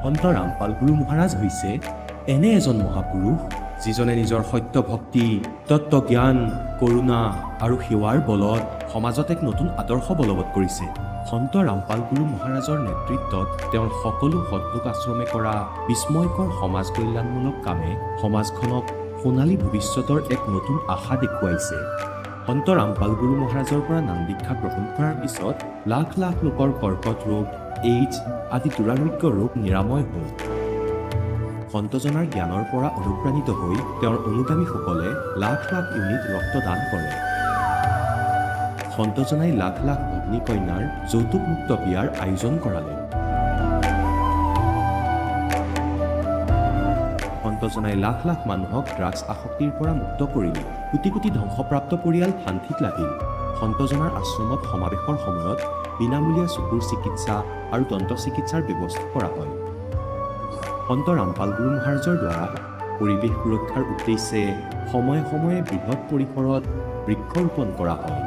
সন্ত ৰামপাল গুৰু মহাৰাজ হৈছে এনে এজন মহাপুৰুষ যিজনে নিজৰ সত্য ভক্তি, তত্ত্বজ্ঞান, কৰোণা আৰু সেৱাৰ বলত সমাজত এক নতুন আদৰ্শ বলবৎ কৰিছে। সন্ত ৰামপাল গুৰু মহাৰাজৰ নেতৃত্বত তেওঁৰ সকলো সৎলোক আশ্ৰমে কৰা বিস্ময়কৰ সমাজ কল্যাণমূলক কামে সমাজখনক সোণালী ভৱিষ্যতৰ এক নতুন আশা দেখুৱাইছে। সন্ত ৰামপাল গুৰু মহাৰাজৰ পৰা নাম দীক্ষা গ্ৰহণ কৰাৰ পিছত লাখ লাখ লোকৰ কৰ্কট ৰোগ, এইডছ আদি দুৰাৰোগ্য ৰোগ নিৰাময় হ'ল। সন্তজনাৰ জ্ঞানৰ পৰা অনুপ্ৰাণিত হৈ তেওঁৰ অনুগামীসকলে লাখ লাখ ইউনিট ৰক্তদান কৰে। সন্তজনাই লাখ লাখ ভগ্নী কন্যাৰ যৌতুকমুক্ত বিয়াৰ আয়োজন কৰালে। সন্তজনাই লাখ লাখ মানুহক ড্ৰাগছ আসক্তিৰ পৰা মুক্ত কৰিলে। কোটি কোটি ধ্বংসপ্ৰাপ্ত পৰিয়াল শান্তিত লাগিল। সন্তজনাৰ আশ্ৰমত সমাৱেশৰ সময়ত বিনামূলীয়া চকুৰ চিকিৎসা আৰু দন্ত চিকিৎসাৰ ব্যৱস্থা কৰা হয়। সন্ত ৰামপাল গুৰু মহাৰাজৰ দ্বাৰা পৰিৱেশ সুৰক্ষাৰ উদ্দেশ্যে সময়ে সময়ে বৃহৎ পৰিসৰত বৃক্ষৰোপণ কৰা হয়।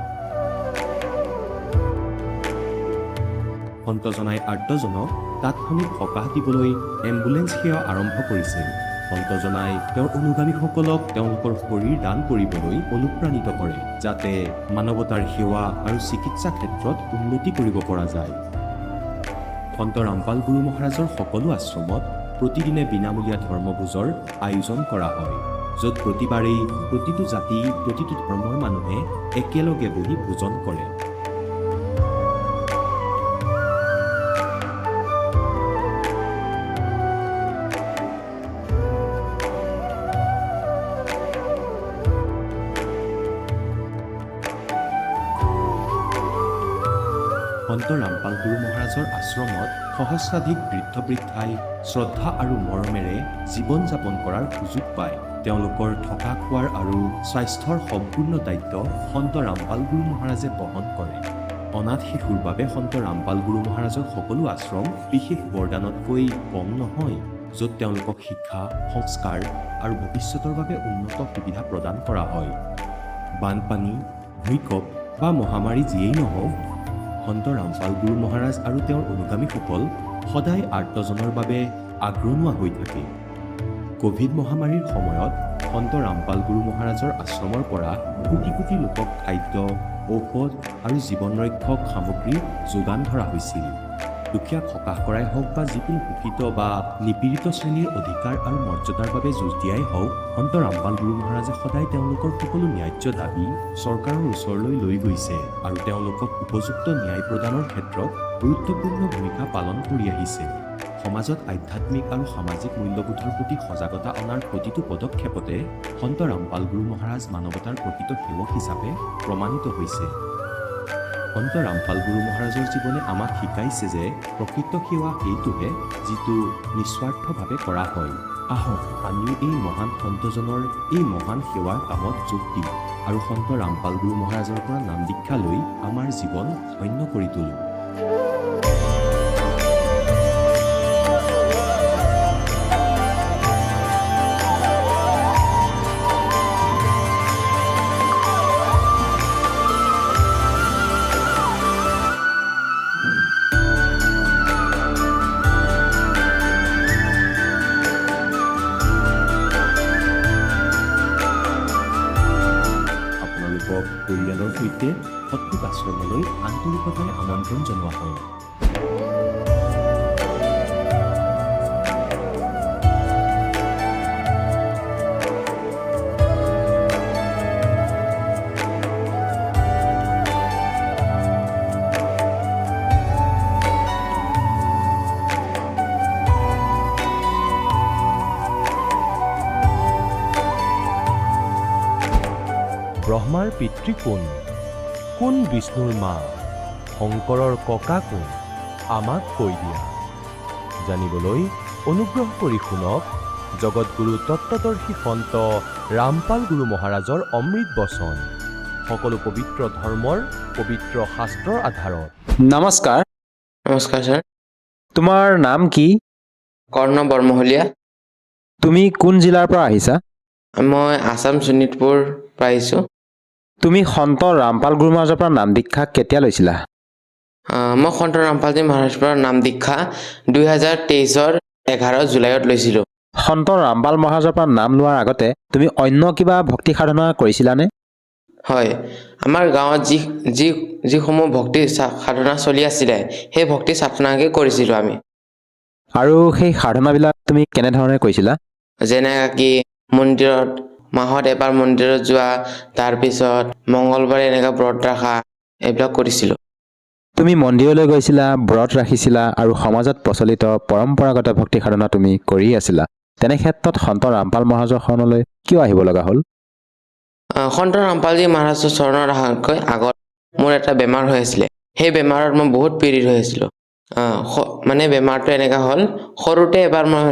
সন্তজনাই আৰ্তজনক তাৎক্ষণিক সকাহ দিবলৈ এম্বুলেন্স সেৱা আৰম্ভ কৰিছিল। সন্তজনাই তেওঁৰ অনুগামীসকলক তেওঁলোকৰ শৰীৰ দান কৰিবলৈ অনুপ্ৰাণিত কৰে, যাতে মানৱতাৰ সেৱা আৰু চিকিৎসা ক্ষেত্ৰত উন্নতি কৰিব পৰা যায়। সন্ত ৰামপাল গুৰু মহাৰাজৰ সকলো আশ্ৰমত প্ৰতিদিনে বিনামূলীয়া ধৰ্মভোজৰ আয়োজন কৰা হয়, য'ত প্ৰতিবাৰেই প্ৰতিটো জাতি, প্ৰতিটো ধৰ্মৰ মানুহে একেলগে বহি ভোজন কৰে। সন্ত ৰামপাল গুৰু মহাৰাজৰ আশ্ৰমত সহস্ৰাধিক বৃদ্ধ বৃদ্ধাই শ্ৰদ্ধা আৰু মৰমেৰে জীৱন যাপন কৰাৰ সুযোগ পায়। তেওঁলোকৰ থকা খোৱাৰ আৰু স্বাস্থ্যৰ সম্পূৰ্ণ দায়িত্ব সন্ত ৰামপাল গুৰু মহাৰাজে বহন কৰে। অনাথ শিশুৰ বাবে সন্ত ৰামপাল গুৰু মহাৰাজৰ সকলো আশ্ৰম বিশেষ বৰদানতকৈ কম নহয়, য'ত তেওঁলোকক শিক্ষা, সংস্কাৰ আৰু ভৱিষ্যতৰ বাবে উন্নত সুবিধা প্ৰদান কৰা হয়। বানপানী, ভূমিকম্প বা মহামাৰী যিয়েই নহওক, সন্ত ৰামপাল গুৰু মহাৰাজ আৰু তেওঁৰ অনুগামীসকল সদায় আৰ্তজনৰ বাবে আগৰণুৱা হৈ থাকে। কোভিড মহামাৰীৰ সময়ত সন্ত ৰামপাল গুৰু মহাৰাজৰ আশ্ৰমৰ পৰা কোটি কোটি লোকক খাদ্য, ঔষধ আৰু জীৱন ৰক্ষক সামগ্ৰী যোগান ধৰা হৈছিল। দুখীয়াক সকাহ কৰাই হওক বা যিকোনো শোষিত বা নিপীড়িত শ্ৰেণীৰ অধিকাৰ আৰু মৰ্যাদাৰ বাবে যুঁজ দিয়াই হওক, সন্ত ৰামপাল গুৰু মহাৰাজে সদায় তেওঁলোকৰ সকলো ন্যায্য দাবী চৰকাৰৰ ওচৰলৈ লৈ গৈছে আৰু তেওঁলোকক উপযুক্ত ন্যায় প্ৰদানৰ ক্ষেত্ৰত গুৰুত্বপূৰ্ণ ভূমিকা পালন কৰি আহিছে। সমাজত আধ্যাত্মিক আৰু সামাজিক মূল্যবোধৰ প্ৰতি সজাগতা অনাৰ প্ৰতিটো পদক্ষেপতে সন্ত ৰামপাল গুৰু মহাৰাজ মানৱতাৰ প্ৰকৃত সেৱক হিচাপে প্ৰমাণিত হৈছে। সন্ত ৰামপাল গুৰু মহাৰাজৰ জীৱনে আমাক শিকাইছে যে প্ৰকৃত সেৱা সেইটোহে যিটো নিস্বাৰ্থভাৱে কৰা হয়। আহক আমিও এই মহান সন্তজনৰ এই মহান সেৱাৰ কামত যোগ দিওঁ আৰু সন্ত ৰামপাল গুৰু মহাৰাজৰ পৰা নাম দীক্ষা লৈ আমাৰ জীৱন ধন্য কৰি তোলোঁ। পৰিয়ালৰ সৈতে সৎলোক আশ্ৰমলৈ আন্তৰিকতাৰে আমন্ত্ৰণ জনোৱা হয়। ব্ৰহ্মাৰ পিতৃ কোন? কোন বিষ্ণুৰ মা? শংকৰৰ ককা কোন? আমাক কৈ দিয়া। জানিবলৈ অনুগ্ৰহ কৰি শুনক জগতগুৰু তত্ত্বদৰ্শী সন্ত ৰামপাল গুৰু মহাৰাজৰ অমৃত বচন, সকলো পবিত্ৰ ধৰ্মৰ পবিত্ৰ শাস্ত্ৰৰ আধাৰত। নমস্কাৰ। নমস্কাৰ ছাৰ। তোমাৰ নাম কি? কৰ্ণ বৰমহলীয়া। তুমি কোন জিলাৰ পৰা আহিছা? মই আসাম শোণিতপুৰ পৰা আহিছোঁ। তুমি সন্ত ৰামপাল গুৰু মহাৰাজৰ পৰা নাম দীক্ষা কেতিয়া লৈছিলা? মই সন্ত ৰামপালজী মহাৰাজৰ পৰা নাম দীক্ষা 2023 11 জুলাইত লৈছিলোঁ। সন্ত ৰামপাল মহাৰাজৰ পৰা নাম লোৱাৰ আগতে তুমি অন্য কিবা ভক্তি সাধনা কৰিছিলানে? হয়, আমাৰ গাঁৱত যিসমূহ ভক্তি সাধনা চলি আছিলে সেই ভক্তি সাধনাকে কৰিছিলোঁ আমি। আৰু সেই সাধনাবিলাক তুমি কেনেধৰণে কৰিছিলা? যেনেকৈ কি মন্দিৰত মাহত এবাৰ মন্দিৰত যোৱা, তাৰপিছত মঙ্গলবাৰে এনেকৈ ব্ৰত ৰখা, এইবিলাক কৰিছিলোঁ। তুমি মন্দিৰলৈ গৈছিলা, ব্ৰত ৰাখিছিলা আৰু সমাজত প্ৰচলিত পৰম্পৰাগত ভক্তি সাধনা তুমি কৰি আছিলা। তেনে ক্ষেত্ৰত সন্ত ৰামপাল মহাৰাজৰ শৰণলৈ কিয় আহিব লগা হ'ল? সন্ত ৰামপালজী মহাৰাজৰ চৰণৰ অহাতকৈ আগত মোৰ এটা বেমাৰ হৈ আছিলে। সেই বেমাৰত মই বহুত পীড়িত হৈ আছিলোঁ। মানে বেমাৰটো এনেকুৱা হ'ল, সৰুতে এবাৰ মই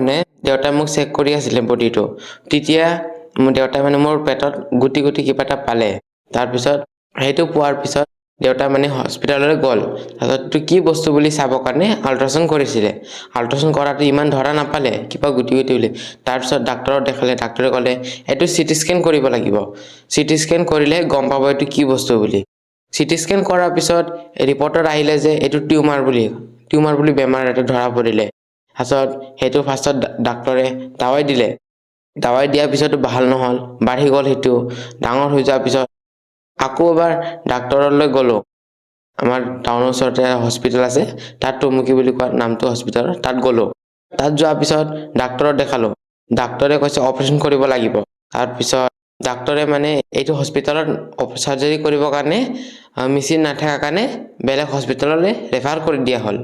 দেউতাই মোক চেক কৰি আছিলে বডিটো। তেতিয়া মোৰ দেউতাই মোৰ পেটত গুটি কিবা এটা পালে। তাৰপিছত সেইটো পোৱাৰ পিছত দেউতা হস্পিটাললৈ গ'ল। তাৰপিছত কি বস্তু বুলি চাবৰ কাৰণে আল্ট্ৰাচাউণ্ড কৰিছিলে। আল্ট্ৰাচাউণ্ড কৰাটো ইমান ধৰা নাপালে, কিবা গুটি বুলি। তাৰপিছত ডাক্তৰক দেখালে, ডাক্তৰে ক'লে এইটো CT স্কেন কৰিব লাগিব। CT স্কেন কৰিলে গম পাব এইটো কি বস্তু বুলি। CT স্কেন কৰাৰ পিছত ৰিপৰ্টত আহিলে যে এইটো টিউমাৰ বুলি বেমাৰ এটা ধৰা পৰিলে। তাৰপিছত সেইটো ফাৰ্ষ্টত ডাক্তৰে দাৱাই দিলে। দাৱাই দিয়াৰ পিছতো ভাল নহ'ল, বাঢ়ি গ'ল। সেইটো ডাঙৰ হৈ যোৱাৰ পিছত আকৌ এবাৰ ডাক্তৰলৈ গ'লোঁ। আমাৰ টাউনৰ ওচৰতে হস্পিটেল আছে, তাত টুমুকি বুলি কোৱা নামটো হস্পিটেলৰ, তাত গ'লোঁ। তাত যোৱাৰ পিছত ডাক্তৰক দেখালোঁ। ডাক্তৰে কৈছে অপাৰেশ্যন কৰিব লাগিব। তাৰপিছত ডাক্তৰে এইটো হস্পিটেলত চাৰ্জাৰী কৰিবৰ কাৰণে মেচিন নাথাকাৰ কাৰণে বেলেগ হস্পিটেললৈ ৰেফাৰ কৰি দিয়া হ'ল।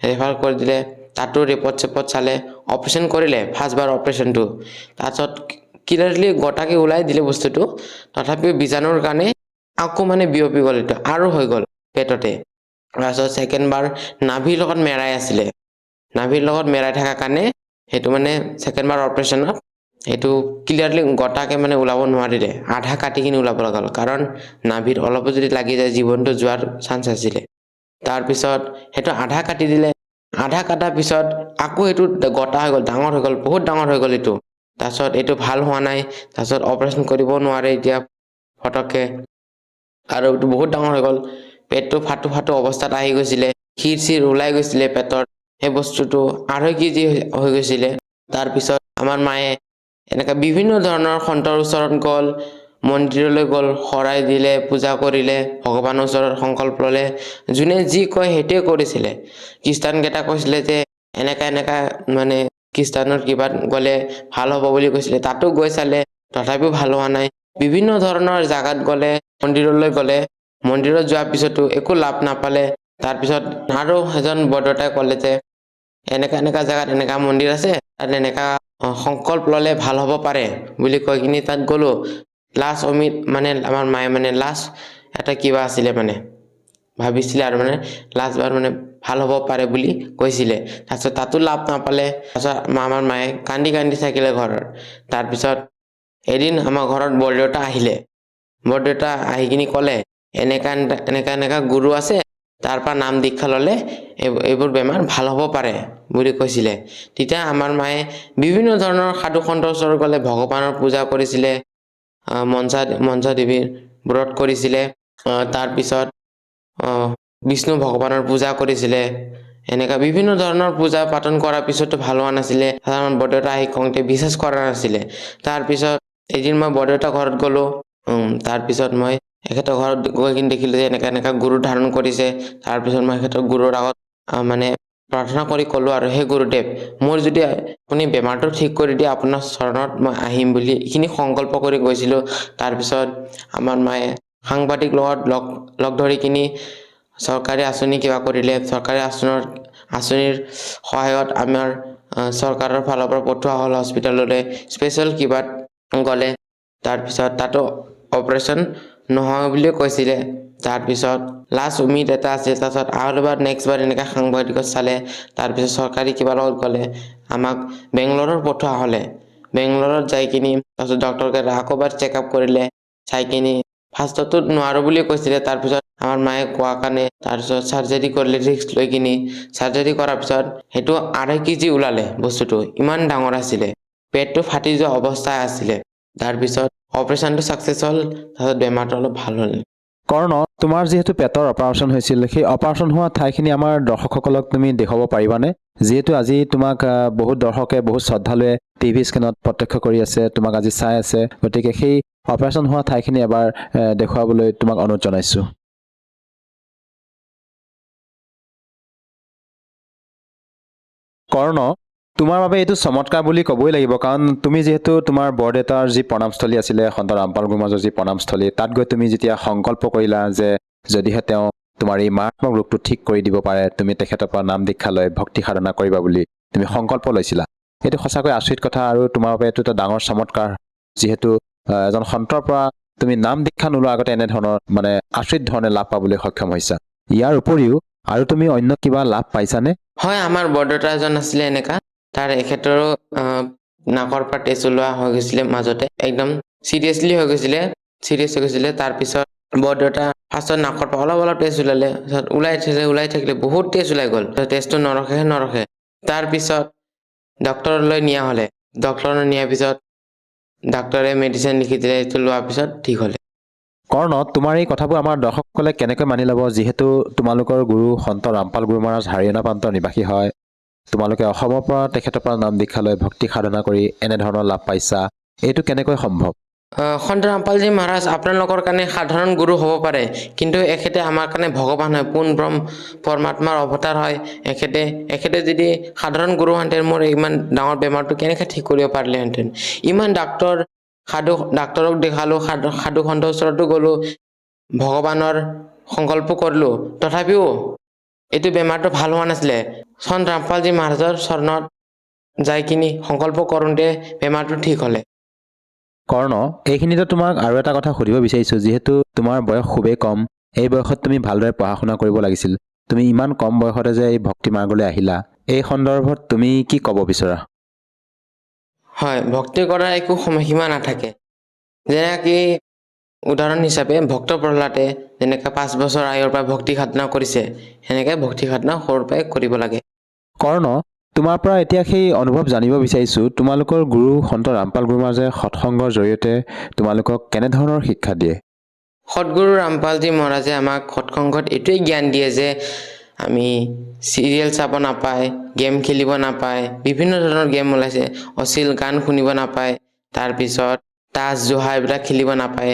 ৰেফাৰ কৰি দিলে, তাতো ৰিপৰ্ট চালে, অপাৰেশ্যন কৰিলে ফাৰ্ষ্টবাৰ অপাৰেশ্যনটো। তাৰপিছত ক্লিয়াৰলি গোটাকে ওলাই দিলে বস্তুটো। তথাপিও বীজাণুৰ কাৰণে আকৌ বিয়পি গ'ল, এইটো আৰু হৈ গ'ল পেটতে। তাৰপিছত ছেকেণ্ডবাৰ নাভিৰ লগত মেৰাই আছিলে। নাভিৰ লগত মেৰাই থকাৰ কাৰণে সেইটো ছেকেণ্ডবাৰ অপাৰেশ্যনত সেইটো ক্লিয়াৰলি গোটাকে ওলাব নোৱাৰিলে, আধা কাটি কিনি ওলাব লগা হ'ল। কাৰণ নাভিত অলপো যদি লাগি যায় জীৱনটো যোৱাৰ চান্স আছিলে। তাৰপিছত সেইটো আধা কাটি দিলে। আধা কটাৰ পিছত আকৌ এইটো গোটা হৈ গ'ল, ডাঙৰ হৈ গ'ল, বহুত ডাঙৰ হৈ গ'ল এইটো। তাৰপিছত এইটো ভাল হোৱা নাই। তাৰপিছত অপাৰেশ্যন কৰিব নোৱাৰে এতিয়া ফটককে, আৰু এইটো বহুত ডাঙৰ হৈ গ'ল। পেটটো ফাটো অৱস্থাত আহি গৈছিলে, ক্ষীৰ ওলাই গৈছিলে পেটত। সেই বস্তুটো 2.5 কেজি হৈ গৈছিলে। তাৰপিছত আমাৰ মায়ে এনেকৈ বিভিন্ন ধৰণৰ সন্তৰ ওচৰত গ'ল, মন্দিৰলৈ গ'ল, শৰাই দিলে, পূজা কৰিলে, ভগৱানৰ ওচৰত সংকল্প ল'লে। যোনে যি কয় সেইটোৱে কৰিছিলে। খ্ৰীষ্টানকেইটা কৈছিলে যে এনেকা খ্ৰীষ্টানৰ কিবাত গ'লে ভাল হ'ব বুলি কৈছিলে। তাতো গৈ চালে, তথাপিও ভাল হোৱা নাই। বিভিন্ন ধৰণৰ জাগাত গ'লে, মন্দিৰলৈ গ'লে, মন্দিৰত যোৱাৰ পিছতো একো লাভ নাপালে। তাৰপিছত আৰু এজন বৰদেউতাই ক'লে যে এনেকা জাগাত এনেকা মন্দিৰ আছে, তাত এনেকা সংকল্প ল'লে ভাল হ'ব পাৰে বুলি কৈ কিনি তাত গ'লো। লাষ্ট আমাৰ মায়ে লাষ্ট এটা কিবা আছিলে, ভাবিছিলে আৰু লাষ্টবাৰ ভাল হ'ব পাৰে বুলি কৈছিলে। তাৰপিছত তাতো লাভ নাপালে। তাৰপিছত আমাৰ মায়ে কান্দি থাকিলে ঘৰত। তাৰপিছত এদিন আমাৰ ঘৰত বৰদেউতা আহিলে। বৰদেউতা আহি কিনি ক'লে এনেকা গুৰু আছে, তাৰ পৰা নাম দীক্ষা ল'লে এইবোৰ বেমাৰ ভাল হ'ব পাৰে বুলি কৈছিলে। তেতিয়া আমাৰ মায়ে বিভিন্ন ধৰণৰ সাধু সন্তৰ ওচৰত গ'লে, ভগৱানৰ পূজা কৰিছিলে, মনসা দেৱীৰ ব্ৰত কৰিছিলে। তাৰপিছত বিষ্ণু ভগৱানৰ পূজা কৰিছিলে। এনেকা বিভিন্ন ধৰণৰ পূজা পাতন কৰাৰ পিছতো ভাল হোৱা নাছিলে। বৰদেউতা আহি কওঁতে বিশ্বাস কৰা নাছিলে। তাৰপিছত এদিন মই বৰদেউতা ঘৰত গ'লো। তাৰপিছত মই এখেতৰ ঘৰত গৈ কিনি দেখিলোঁ যে এনেকা গুৰু ধাৰণ কৰিছে। তাৰপিছত মই এখেতৰ গুৰুৰ আগত প্ৰাৰ্থনা কৰি ক'লো, আৰু সেই গুৰুদেৱ, মোৰ যদি আপুনি বেমাৰটো ঠিক কৰি দিয়ে, আপোনাৰ চৰণত মই আহিম বুলি এইখিনি সংকল্প কৰি গৈছিলোঁ। তাৰপিছত আমাৰ মায়ে সাংবাদিক লগত লগ ধৰি কিনি চৰকাৰী আঁচনি কিবা কৰিলে। চৰকাৰী আঁচনিৰ সহায়ত আমাৰ চৰকাৰৰ ফালৰ পৰা পঠোৱা হ'ল হস্পিটেললৈ, স্পেচিয়েল কিবাত গ'লে। তাৰপিছত তাতো অপাৰেশ্যন নহয় বুলিও কৈছিলে। তাৰপিছত লাষ্ট উমিদ এটা আছিল। তাৰপিছত আৰু এবাৰ নেক্সটবাৰ এনেকৈ সাংবাদিকত চালে। তাৰপিছত চৰকাৰী কিবা লগত গ'লে আমাক বেংগলোৰত পঠোৱা হ'লে। বেংগলোৰত যাই কিনি তাৰপিছত ডক্টৰকেইটা আকৌ এবাৰ চেকআপ কৰিলে। চাই কিনি ফাৰ্ষ্টতো নোৱাৰোঁ বুলি কৈছিলে। তাৰপিছত আমাৰ মায়ে কোৱা কাৰণে তাৰপিছত চাৰ্জাৰী কৰিলে, ৰিস্ক লৈ কিনি চাৰ্জাৰী কৰাৰ পিছত সেইটো 2.5 কেজি ওলালে। বস্তুটো ইমান ডাঙৰ আছিলে, পেটটো ফাটি যোৱা অৱস্থাই আছিলে। তাৰপিছত অপাৰেশ্যনটো ছাকচেছ হ'ল। তাৰপিছত বেমাৰটো অলপ ভাল হ'ল। কৰ্ণ, তোমাৰ যিহেতু পেটৰ অপাৰেশ্যন হৈছিল সেই অপাৰেশ্যন হোৱা ঠাইখিনি আমাৰ দৰ্শকসকলক তুমি দেখুৱাব পাৰিবানে? যিহেতু আজি তোমাক বহুত দৰ্শকে বহুত শ্ৰদ্ধালুৱে টিভি স্ক্ৰীণত প্ৰত্যক্ষ কৰি আছে, তোমাক আজি চাই আছে, গতিকে সেই অপাৰেশ্যন হোৱা ঠাইখিনি এবাৰ দেখুৱাবলৈ তোমাক অনুৰোধ জনাইছোঁ। কৰ্ণ, তোমাৰ বাবে এইটো চমৎকাৰ বুলি ক'বই লাগিব, কাৰণ তুমি যিহেতু তোমাৰ বৰদেউতাৰ যি প্ৰণামস্থলী আছিলে সন্ত ৰামপাল গুৰুমাজৰ যি প্ৰণামস্থলী, তাত গৈ তুমি যেতিয়া সংকল্প কৰিলা যে যদিহে তেওঁ তোমাৰ এই মাৰাত্মক ৰোগটো ঠিক কৰি দিব পাৰে, তুমি তেখেতৰ পৰা নাম দীক্ষা লৈ ভক্তি সাধনা কৰিবা বুলি তুমি সংকল্প লৈছিলা। এইটো সঁচাকৈ আচৰিত কথা আৰু তোমাৰ বাবে এইটো এটা ডাঙৰ চমৎকাৰ, যিহেতু এজন সন্তৰ পৰা তুমি নাম দীক্ষা নোলোৱাৰ আগতে এনেধৰণৰ আচৰিত ধৰণে লাভ পাবলৈ সক্ষম হৈছা। ইয়াৰ উপৰিও আৰু তুমি অন্য কিবা লাভ পাইছানে? হয়, আমাৰ বৰদেউতা এজন আছিলে এনেকা, তাৰ এখেতৰো নাকৰ পৰা তেজ ওলোৱা হৈ গৈছিলে মাজতে, একদম চিৰিয়াছ হৈ গৈছিলে। তাৰপিছত বৰদেউতা ফাৰ্ষ্টত নাকৰ পৰা অলপ তেজ ওলালে, তাৰপিছত ওলাই থাকিলে বহুত তেজ ওলাই গ'ল, তেজটো নৰখে। তাৰপিছত ডক্তৰলৈ নিয়া হ'লে, ডক্তৰলৈ নিয়াৰ পিছত ডাক্তৰে মেডিচিন লিখি দিলে, এইটো লোৱাৰ পিছত ঠিক হ'লে। কৰ্ণ, তোমাৰ এই কথাবোৰ আমাৰ দৰ্শকসকলে কেনেকৈ মানি ল'ব, যিহেতু তোমালোকৰ গুৰু সন্ত ৰামপাল গুৰু মহাৰাজ হাৰিয়ানা প্ৰান্তৰ নিবাসী হয়, তোমালোকে অসমৰ পৰা তেখেতৰ পৰা নাম দীক্ষা লৈ ভক্তি সাধনা কৰি এনেধৰণৰ লাভ পাইছা, এইটো কেনেকৈ সম্ভৱ? সন্ত ৰামপালজী মহাৰাজ আপোনালোকৰ কাৰণে সাধাৰণ গুৰু হ'ব পাৰে, কিন্তু এখেতে আমাৰ কাৰণে ভগৱান হয়, পোন পৰমাত্মাৰ অৱতাৰ হয়। এখেতে যদি সাধাৰণ গুৰু হহেঁতেন মোৰ ইমান ডাঙৰ বেমাৰটো কেনেকৈ ঠিক কৰিব পাৰিলেহেঁতেন। ইমান ডাক্তৰক দেখালো, সাধু সন্তৰ ওচৰতো গ'লো, ভগৱানৰ সংকল্প কৰিলো, তথাপিও এইটো বেমাৰটো ভাল হোৱা নাছিলে। সন্ত ৰামপালজী মহাৰাজৰ চৰণত যাই কিনি সংকল্প কৰোঁতে বেমাৰটো ঠিক হ'লে। কৰ্ণ, এইখিনিতে তোমাক আৰু এটা কথা সুধিব বিচাৰিছোঁ, যিহেতু তোমাৰ বয়স খুবেই কম, এই বয়সত তুমি ভালদৰে পঢ়া শুনা কৰিব লাগিছিল, তুমি ইমান কম বয়সতে যে এই ভক্তি মাৰ্গলৈ আহিলা, এই সন্দৰ্ভত তুমি কি ক'ব বিচৰা? হয়, ভক্তি কৰাৰ একো সময়সীমা নাথাকে। যেনেকৈ উদাহৰণ হিচাপে ভক্ত প্ৰহ্লাদে যেনেকৈ 5 বছৰ আয়ুৰ পৰা ভক্তি সাধনা কৰিছে, সেনেকৈ ভক্তি সাধনা সৰুৰ পৰাই কৰিব লাগে। কৰ্ণ, তোমাৰ পৰা এতিয়া সেই অনুভৱ জানিব বিচাৰিছোঁ, তোমালোকৰ গুৰু সন্ত ৰামপাল গুৰু মহাৰাজে সৎসংগৰ জৰিয়তে তোমালোকক কেনেধৰণৰ শিক্ষা দিয়ে? সদগুৰু ৰামপালজী মহাৰাজে আমাক সৎসংগত এইটোৱেই জ্ঞান দিয়ে যে আমি চিৰিয়েল চাব নাপায়, গেম খেলিব নাপায়, বিভিন্ন ধৰণৰ গেম ওলাইছে, অশ্লীল গান শুনিব নাপায়, তাৰপিছত তাচ জোহা এইবিলাক খেলিব নাপায়।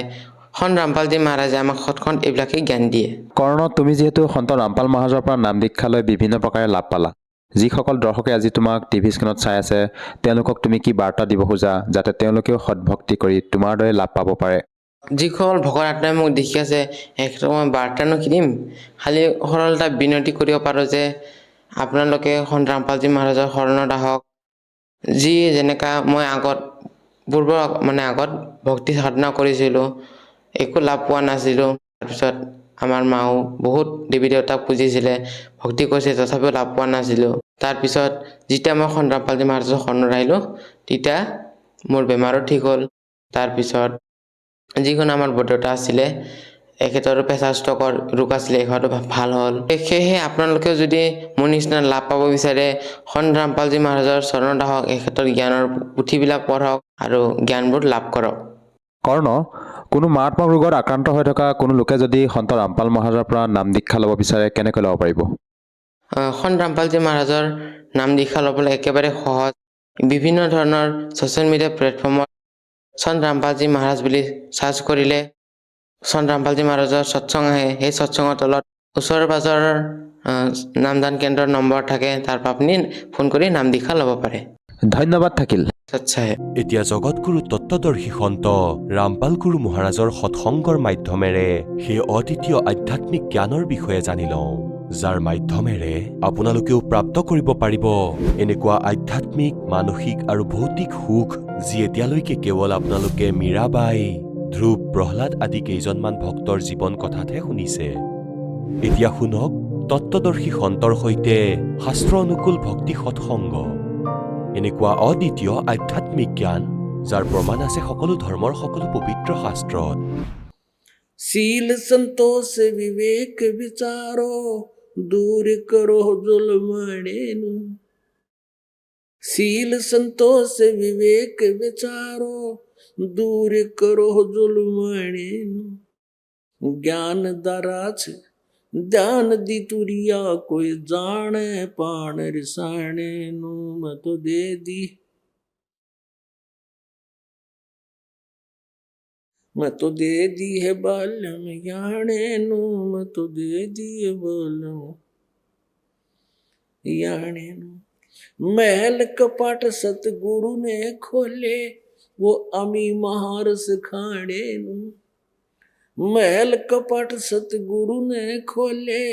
সন্ত ৰামপালজী মহাৰাজে আমাক সৎসংগত এইবিলাকেই জ্ঞান দিয়ে। কৰ্ণ, তুমি যিহেতু সন্ত ৰামপাল মহাৰাজৰ পৰা নাম দীক্ষা লৈ বিভিন্ন প্ৰকাৰে লাভ পালা, যিসকল দৰ্শকে আজি তোমাক টিভি স্ক্ৰীণত চাই আছে, তেওঁলোকক তুমি কি বাৰ্তা দিব খোজা, যাতে তেওঁলোকেও সৎভক্তি কৰি তোমাৰ দৰে লাভ পাব পাৰে? যিসকল ভকত আত্মাই মোক দেখি আছে, এখেতক মই বাৰ্তানো কি দিম, খালি সৰল এটা বিনতি কৰিব পাৰোঁ যে আপোনালোকে সন্ত ৰামপালজী মহাৰাজৰ শৰণত আহক। যেনেকা মই আগত ভক্তি সাধনা কৰিছিলোঁ, একো লাভ পোৱা নাছিলোঁ। তাৰপিছত আমাৰ মাও বহুত দেৱী দেৱতাক পুজিছিলে, ভক্তি কৰিছে, তথাপিও লাভ পোৱা নাছিলোঁ। তাৰপিছত যেতিয়া মই সন্ত ৰামপালজী মহাৰাজৰ শৰণত আহিলোঁ, তেতিয়া মোৰ বেমাৰো ঠিক হ'ল। তাৰপিছত যিখন আমাৰ বৰদেউতা আছিলে, এখেতৰো প্ৰেছাৰ ষ্টকৰ ৰোগ আছিলে, এখেতৰো ভাল হ'ল। সেয়েহে আপোনালোকেও যদি মোৰ নিচিনা লাভ পাব বিচাৰে, সন্ত ৰামপালজী মহাৰাজৰ চৰণত আহক, এখেতৰ জ্ঞানৰ পুথিবিলাক পঢ়ক আৰু জ্ঞানবোৰ লাভ কৰক। কৰ্ণ, কোনো মাৰাত্মক ৰোগত আক্ৰান্ত হৈ থকা কোনো লোকে যদি সন্ত ৰামপাল মহাৰাজৰ পৰা নাম দীক্ষা ল'ব বিচাৰে, কেনেকৈ ল'ব পাৰিব? সন্ত ৰামপালজী মহাৰাজৰ নাম দীক্ষা ল'বলৈ একেবাৰে সহজ। বিভিন্ন ধৰণৰ ছ'চিয়েল মিডিয়া প্লেটফৰ্মত সন্ত ৰামপালজী মহাৰাজ বুলি চাৰ্চ কৰিলে সন্ত ৰামপালজী মহাৰাজৰ সৎসংগ আহে। সেই সৎসংগৰ তলত ওচৰৰ পাজৰৰ নামদান কেন্দ্ৰৰ নম্বৰ থাকে, তাৰ পৰা আপুনি ফোন কৰি নাম দীক্ষা ল'ব পাৰে। ধন্যবাদ থাকিল। সচ্চাই। এতিয়া জগতগুৰু তত্ত্বদৰ্শী সন্ত ৰামপাল গুৰু মহাৰাজৰ সৎসংগৰ মাধ্যমেৰে সেই অদ্বিতীয় আধ্যাত্মিক জ্ঞানৰ বিষয়ে জানি লওঁ, যাৰ মাধ্যমেৰে আপোনালোকেও প্ৰাপ্ত কৰিব পাৰিব এনেকুৱা আধ্যাত্মিক, মানসিক আৰু ভৌতিক সুখ, যি এতিয়ালৈকে কেৱল আপোনালোকে মীৰাবাই, ধ্ৰুৱ, প্ৰহ্লাদ আদি কেইজনমান ভক্তৰ জীৱন কথাতহে শুনিছে। এতিয়া শুনক তত্ত্বদৰ্শী সন্তৰ সৈতে শাস্ত্ৰ অনুকূল ভক্তি সৎসংগ, এনেকুৱা অদ্বিতীয় আধ্যাত্মিক জ্ঞান, যাৰ প্ৰমাণ আছে সকলো ধৰ্মৰ সকলো পবিত্ৰ শাস্ত্ৰত। शील संतोष विवेक विचारो दूर करो जुल्मणेनु। शील संतोष विवेक विचारो दूर करो जुल्मणेनु। ज्ञान दराच ध्यान दी तुरिया कोई जाने पाण रिसाणे नू मैं तो दे दी मैं तो दे दी है बालम याणे नू मैं तो दे दी है बालम याणे नू महल कपाट सतगुरु ने खोले वो अमी महार सिखाणे नू महल कपट सतगुरु ने खोले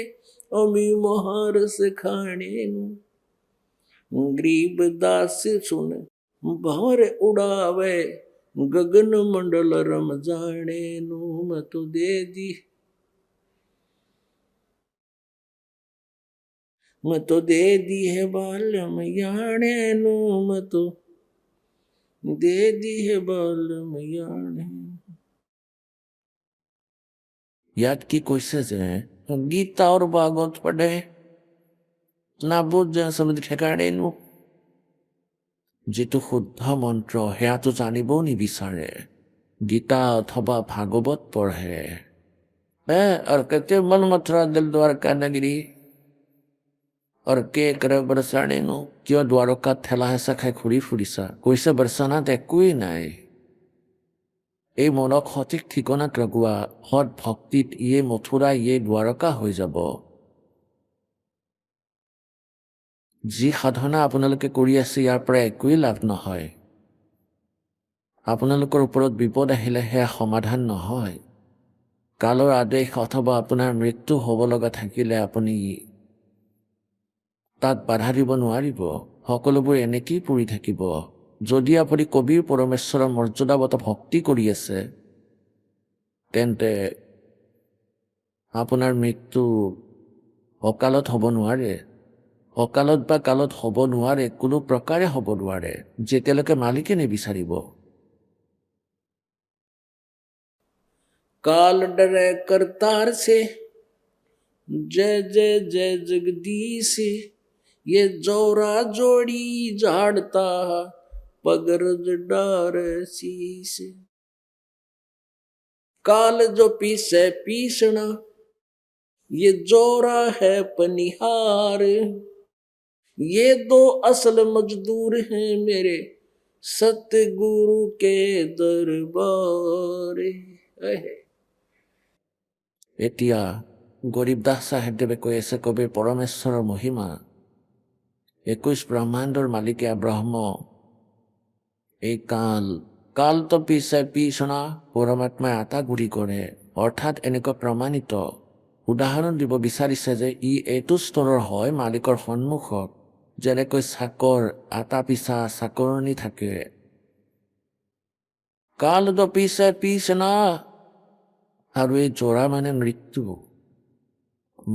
अमी महार सिखाने नू गरीब दास सुन भंवर उड़ावे गगन मंडल रम जाने नू मैं तो दे दी मैं तो दे दी है बालम याने नू मैं तो दे दी है बालम याने याद की कोशिश है गीता और भागवत पढ़े ना बुझ समझ ठेकाणे नु যিটো শুদ্ধ মন্ত্ৰ সেয়াটো জানিবও নিবিচাৰে গীতা অথবা ভাগৱত পঢ়ে और कहते मन मथुरा दिल द्वारका नगरी और के करे बरसाणे नु কিয় দ্বাৰকাত ঠেলা হেঁচা খাই ঘূৰি ফুৰিছা কৈছে বৰসানাত একোৱেই নাই এই মনক সঠিক ঠিকনাত লগোৱা সৎ ভক্তিত ইয়ে মথুৰা ইয়ে দ্বাৰকা হৈ যাব যি সাধনা আপোনালোকে কৰি আছে ইয়াৰ পৰা একোৱেই লাভ নহয় আপোনালোকৰ ওপৰত বিপদ আহিলে সেয়া সমাধান নহয় কালৰ আদেশ অথবা আপোনাৰ মৃত্যু হ'ব লগা থাকিলে আপুনি তাত বাধা দিব নোৱাৰিব সকলোবোৰ এনেকেই পৰি থাকিব যদি আপুনি কবিৰ পৰমেশ্বৰৰ মৰ্যাদাৱত ভক্তি কৰি আছে তেন্তে আপোনাৰ মৃত্যু অকালত হ'ব নোৱাৰে অকালত বা কালত হ'ব নোৱাৰে কোনো প্ৰকাৰে হ'ব নোৱাৰে যেতিয়ালৈকে মালিকে নিবিচাৰিব काल डरे करतार से जय जय जय जगदीश ये जोरा जोड़ी झाड़ता पगरज डार शीस काल जो पीसे पीसना ये जोरा है पनिहार ये दो असल मजदूर हैं मेरे सतगुरु के दरबार এতিয়া গৰীবদাস চাহেবদেৱে কৈ আছে কবিৰ পৰমেশ্বৰৰ মহিমা 21 ব্ৰহ্মাণ্ডৰ মালিকে ব্ৰহ্ম এই কালটো পিছে পিছনা পৰমাত্মাই আটাগুৰি কৰে অৰ্থাৎ এনেকুৱা প্ৰমাণিত উদাহৰণ দিব বিচাৰিছে যে ই এইটো স্তৰৰ হয় মালিকৰ সন্মুখত যেনেকৈ চাকৰ আটা পিছা চাকৰণি থাকে কালটো পিছে পিছনা আৰু এই জোৰা মানে মৃত্যু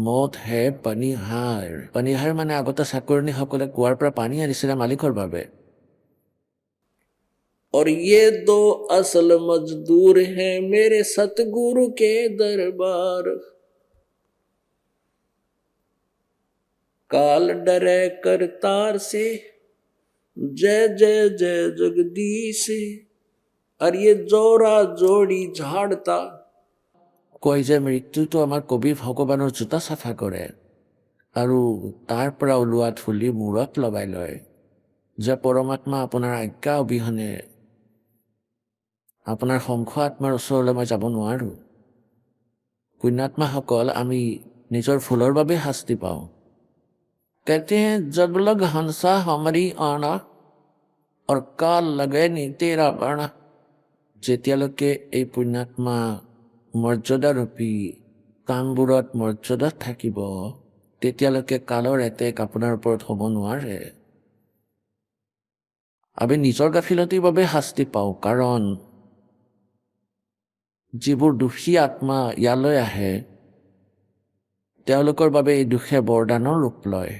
মত হে পানীহাৰ মানে আগতে চাকৰণীসকলে কুৱাৰ পৰা পানী আনিছিলে মালিকৰ বাবে और ये दो असल मजदूर हैं मेरे सतगुरु के दरबार काल डरे करतार से जय जय जय जगदीश और ये जोरा जोड़ी झाड़ता কয় যে মৃত্যুটো আমাৰ কবি ভগৱানৰ জোতা চাফা কৰে আৰু তাৰ পৰা ওলোৱা ধূলি মূৰত লগাই লয় যে পৰমাত্মা আপোনাৰ আজ্ঞা অবিহনে আপোনাৰ সংখ আত্মাৰ ওচৰলৈ মই যাব নোৱাৰোঁ পুণ্যাত্মাসকল আমি নিজৰ ভুলৰ বাবে শাস্তি পাওঁ कहते हैं जब लग हंसा हमारी आना और काल लगे नी तेरा बाणा যেতিয়ালৈকে এই পুণ্যাত্মা মৰ্যাদাৰূপী কামবোৰত মৰ্যাদাত থাকিব তেতিয়ালৈকে কালৰ এটেক আপোনাৰ ওপৰত হ'ব নোৱাৰে আমি নিজৰ গাফিলতিৰ বাবে শাস্তি পাওঁ কাৰণ যিবোৰ দোষী আত্মা ইয়ালৈ আহে তেওঁলোকৰ বাবে এই দুখে বৰদানৰ ৰূপ লয়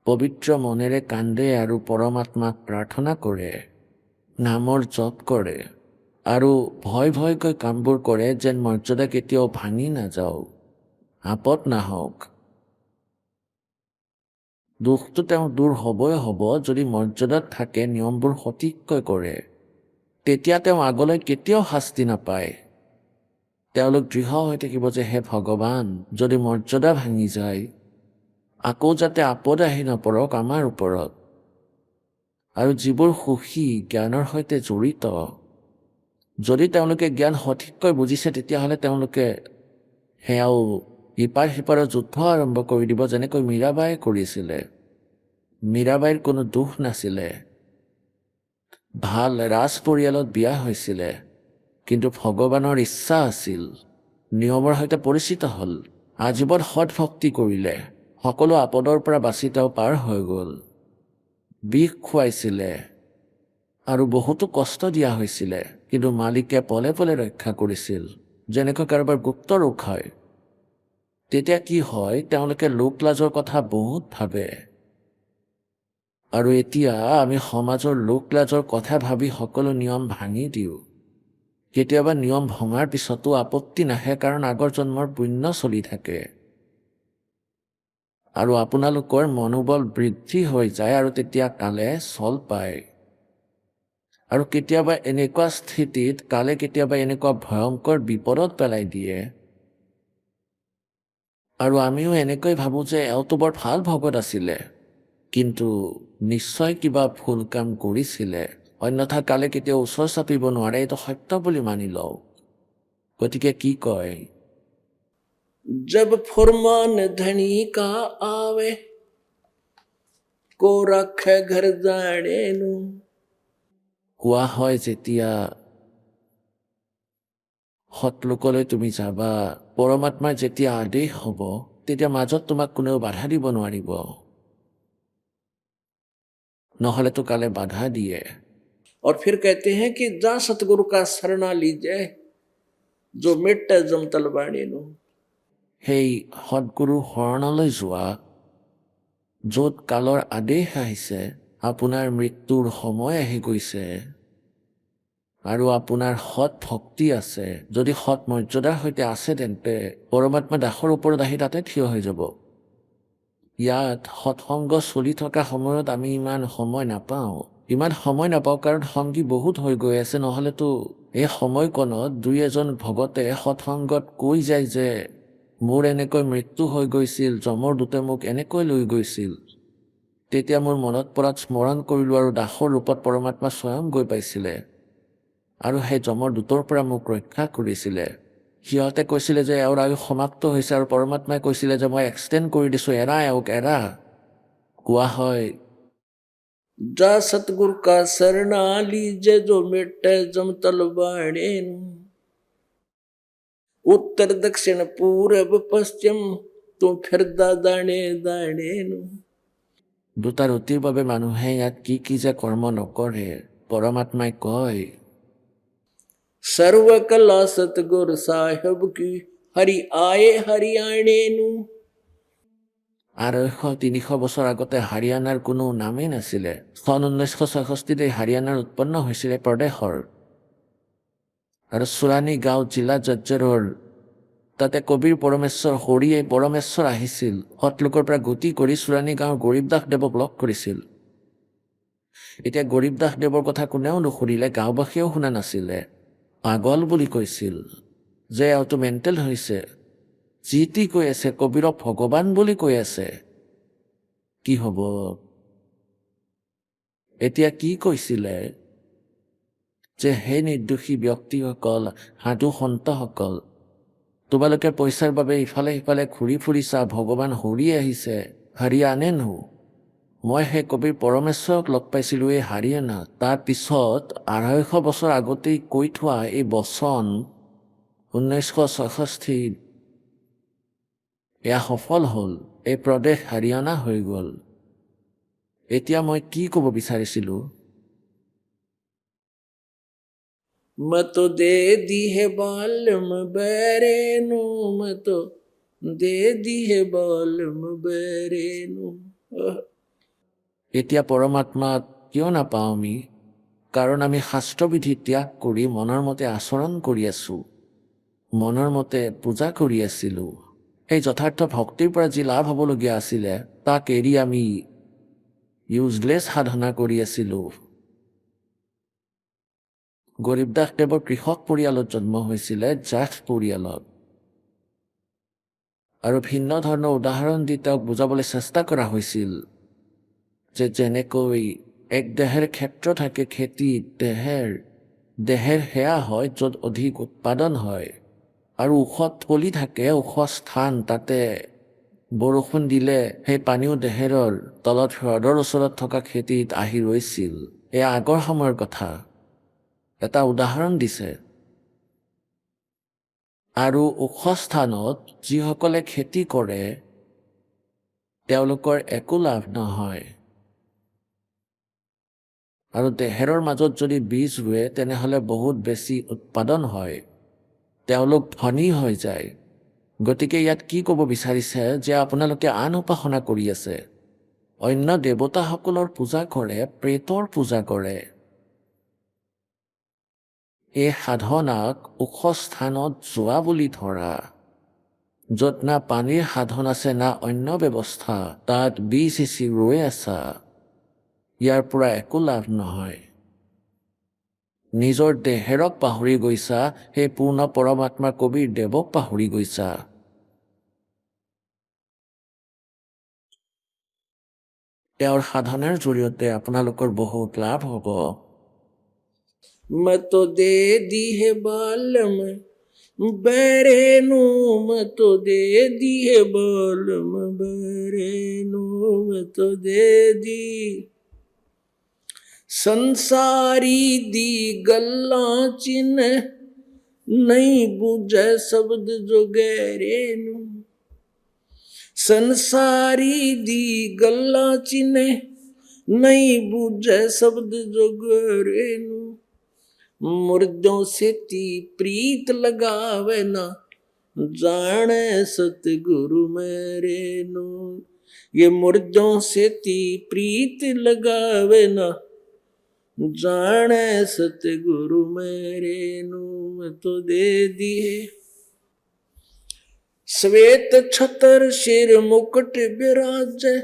পবিত্ৰ মনেৰে কান্দে আৰু পৰমাত্মাক প্ৰাৰ্থনা কৰে নামৰ জপ কৰে আৰু ভয় ভয়কৈ কামবোৰ কৰে যেন মৰ্যাদা কেতিয়াও ভাঙি নাযাওক আপদ নাহক দুখটো তেওঁ দূৰ হ'বই হ'ব যদি মৰ্যাদাত থাকে নিয়মবোৰ সঠিককৈ কৰে তেতিয়া তেওঁ আগলৈ কেতিয়াও শাস্তি নাপায় তেওঁলোক দৃঢ় হৈ থাকিব যে হে ভগৱান, যদি মৰ্যাদা ভাঙি যায় আকৌ যাতে আপদ আহি নপৰক আমাৰ ওপৰত। আৰু যিবোৰ সুখী জ্ঞানৰ সৈতে জড়িত, যদি তেওঁলোকে জ্ঞান সঠিককৈ বুজিছে তেতিয়াহ'লে তেওঁলোকে সেয়াও ইপাৰ সিপাৰৰ যুদ্ধ আৰম্ভ কৰি দিব, যেনেকৈ মীৰাবাইয়ে কৰিছিলে। মীৰাবাইৰ কোনো দুখ নাছিলে, ভাল ৰাজ পৰিয়ালত বিয়া হৈছিলে, কিন্তু ভগৱানৰ ইচ্ছা আছিল, নিয়মৰ সৈতে পৰিচিত হ'ল, আজীৱন সৎ ভক্তি কৰিলে, সকলো আপদৰ পৰা বাচি তেওঁ পাৰ হৈ গ'ল। বিষ খুৱাইছিলে আৰু বহুতো কষ্ট দিয়া হৈছিলে, কিন্তু মালিকে পলে পলে ৰক্ষা কৰিছিল, যেনেকৈ কাৰোবাৰ গুপ্ত ৰোগ হয়। তেতিয়া কি হয়, তেওঁলোকে লোক লাজৰ কথা বহুত ভাবে। আৰু এতিয়া আমি সমাজৰ লোক লাজৰ কথা ভাবি সকলো নিয়ম ভাঙি দিওঁ। কেতিয়াবা নিয়ম ভঙাৰ পিছতো আপত্তি নাহে, কাৰণ আগৰ জন্মৰ পুণ্য চলি থাকে। আৰু আপোনালোকৰ মনোবল বৃদ্ধি হৈ যায় আৰু তেতিয়া কালে চল পায়। আৰু কেতিয়াবা এনেকুৱা স্থিতিত কালে কেতিয়াবা এনেকুৱা ভয়ংকৰ বিপদত পেলাই দিয়ে, আৰু আমিও এনেকৈ ভাবোঁ যে এওঁতো বৰ ভাল ভকত আছিলে, কিন্তু নিশ্চয় কিবা ভুল কাম কৰিছিলে, অন্যথা কালে কেতিয়াও ওচৰ চাপিব নোৱাৰে, এইটো সত্য বুলি মানি লওঁ। গতিকে কি কয়, जब फुरमान धनी का आवे को रखे घर जाने नु। কোৱা হয় যেতিয়া সৎলোকলৈ তুমি যাবা, পৰমাত্মাৰ যেতিয়া আদেশ হ'ব, তেতিয়া মাজত তোমাক কোনেও বাধা দিব নোৱাৰিব, নহ'লেতো কালে বাধা দিয়ে। और फिर कहते हैं कि जा सतगुरु का शरणा लीजिए जो मिट्टे जम तलवाणी नु। সেই সৎগুৰু শৰণলৈ যোৱা, য'ত কালৰ আদেশ আহিছে, আপোনাৰ মৃত্যুৰ সময় আহি গৈছে, আৰু আপোনাৰ সৎ ভক্তি আছে, যদি সৎ মৰ্যাদাৰ সৈতে আছে, তেন্তে পৰমাত্মা দাসৰ ওপৰত আহি তাতে থিয় হৈ যাব। ইয়াত সৎসংগ চলি থকা সময়ত আমি ইমান সময় নাপাওঁ, কাৰণ সংগী বহুত হৈ গৈ আছে। নহ'লেতো এই সময়কণত দুই এজন ভগতে সৎসংগত কৈ যায় যে মোৰ এনেকৈ মৃত্যু হৈ গৈছিল, যমৰ দূতে মোক এনেকৈ লৈ গৈছিল, তেতিয়া মোৰ মনত পৰাত স্মৰণ কৰিলোঁ, আৰু দাসৰ ৰূপত পৰমাত্মা স্বয়ং গৈ পাইছিলে আৰু সেই যমৰ দূতৰ পৰা মোক ৰক্ষা কৰিছিলে। সিহঁতে কৈছিলে যে এওঁৰ আয়ু সমাপ্ত হৈছে, আৰু পৰমাত্মাই কৈছিলে যে মই এক্সটেণ্ড কৰি দিছোঁ, এৰা এওঁক এৰা। কোৱা হয়, जा सतगुरु का शरणा लीजिए जो मिट्टे जम तलवाणी नु। उत्तर दक्षिण पूरब पश्चिम तुम फिरदा दाणे दाणे नु। দুটা ৰুটিৰ বাবে মানুহে ইয়াত কি কি যে কৰ্ম নকৰে, পৰমাত্মাই কয়, सर्व कला सतगुरु साहिब की हरि आए हरियाणे नु। 200-300 বছৰ আগতে হাৰিয়ানাৰ কোনো নামেই নাছিলে। চন 1966 হাৰিয়ানাৰ উৎপন্ন হৈছিলে প্ৰদেশৰ, আৰু চুৰানী গাঁও জিলা জজ্জৰৰ তাতে কবিৰ পৰমেশ্বৰ হৰিয়ে পৰমেশ্বৰ আহিছিল, সৎলোকৰ পৰা গতি কৰি চুৰানী গাঁৱৰ গৰীব দাস দেৱক লগ কৰিছিল। এতিয়া গৰীব দাস দেৱৰ কথা কোনেও নুশুনিলে, গাঁওবাসীয়েও শুনা নাছিলে, পাগল বুলি কৈছিল, যে এওঁতো মেণ্টেল হৈছে, যি টি কৈ আছে, কবিৰক ভগৱান বুলি কৈ আছে। কি হ'ব? এতিয়া কি কৈছিলে যে হে নিৰ্দোষী ব্যক্তিসকল, সাধু সন্তসকল, তোমালোকে পইচাৰ বাবে ইফালে সিফালে ঘূৰি ফুৰিছা, ভগৱান হৰি আহিছে, হাৰিয়ানে নো। মই সেই কবিৰ পৰমেশ্বৰক লগ পাইছিলোঁ এই হাৰিয়ানাত। তাৰ পিছত 250 বছৰ আগতেই কৈ থোৱা এই বচন 1966 এয়া সফল হ'ল, এই প্ৰদেশ হাৰিয়ানা হৈ গ'ল। এতিয়া মই কি ক'ব বিচাৰিছিলোঁ, मत दे दी है बालम बेरेनु, मत दे दी है बालम बेरेनु। এতিয়া পৰমাত্মাক কিয় নাপাওঁ আমি? কাৰণ আমি শাস্ত্ৰবিধি ত্যাগ কৰি মনৰ মতে আচৰণ কৰি আছোঁ, মনৰ মতে পূজা কৰি আছিলোঁ। সেই যথাৰ্থ ভক্তিৰ পৰা যি লাভ হ'বলগীয়া আছিলে, তাক এৰি আমি ইউজলেছ সাধনা কৰি আছিলোঁ। গৰীবদাস দেৱৰ কৃষক পৰিয়ালত জন্ম হৈছিলে, জাট পৰিয়ালত। আৰু ভিন্ন ধৰণৰ উদাহৰণ দি তেওঁক বুজাবলৈ চেষ্টা কৰা হৈছিল যে যেনেকৈ এক দেহেৰ ক্ষেত্ৰ থাকে খেতিত, দেহেৰ সেয়া হয় য'ত অধিক উৎপাদন হয়, আৰু ওখ থলি থাকে, ওখ স্থান, তাতে বৰষুণ দিলে সেই পানীও দেহেৰৰ তলত হ্ৰদৰ ওচৰত থকা খেতিত আহি ৰৈছিল। এয়া আগৰ সময়ৰ কথা, এটা উদাহৰণ দিছে। আৰু ওখ স্থানত যিসকলে খেতি কৰে তেওঁলোকৰ একো লাভ নহয়। আৰু দেহেৰৰ মাজত যদি বীজ ৰুৱে তেনেহ'লে বহুত বেছি উৎপাদন হয়, তেওঁলোক ধনী হৈ যায়। গতিকে ইয়াত কি ক'ব বিচাৰিছে যে আপোনালোকে আন উপাসনা কৰি আছে, অন্য দেৱতাসকলৰ পূজা কৰে, প্ৰেতৰ পূজা কৰে। এই সাধনাক ওখ স্থানত যোৱা বুলি ধৰা, য'ত না পানীৰ সাধন আছে না অন্য ব্যৱস্থা, তাত বীজ সিঁচি ৰৈ আছা, ইয়াৰ পৰা একো লাভ নহয়। নিজৰ দেহেৰক পাহৰি গৈছা, সেই পূৰ্ণ পৰমাত্মা কবিৰ দেৱক পাহৰি গৈছা। তেওঁৰ সাধনাৰ জৰিয়তে আপোনালোকৰ বহুত লাভ হ'ব। मैं तो दे दी है बालम बरेनु, मैं तो दे दी है बालम बरेनु, मैं तो दे दी। संसारी दी गल्लां चिन्ह नहीं बुझे शब्द जो गहरे नू। संसारी दी गल्लां चिन्ह नहीं बुझे शब्द जो गहरे नू। मुर्दों से ती प्रीत लगावे ना, जाने सतगुरु मेरे नू। ये मुर्दों से ती प्रीत लगावे ना, जाने सतगुरु मेरे नू। मैं तो दे दिए श्वेत छतर सिर मुकुट विराजे,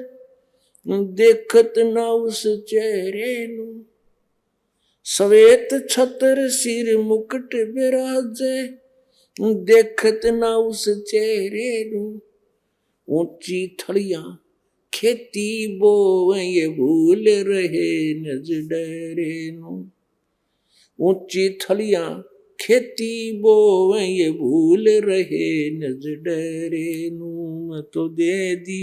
देखत ना उस चेहरे नू। श्वेत छतर सिर मुकुट विराजे, देखत ना उस चेहरे नू। ऊंची थड़ियां खेती बोवे ये भूल रहे नज डरे नू। ऊंची थड़ियां खेती बोवे ये भूल रहे नज डरे नू। मैं तो दे दी,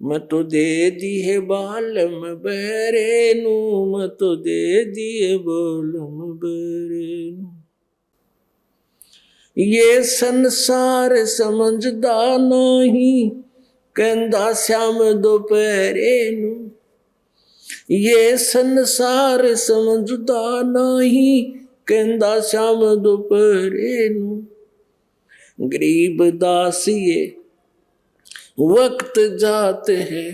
मैं तो दे दी है बालम बहरे नू, मैं तो दे दी है बालम बहरे नू। ये संसार समझदा नहीं, कहंदा श्याम दोपहरे नू। ये संसार समझदा नहीं, कहंदा श्याम दोपहरे नू। गरीब दासिए वक्त जाते हैं,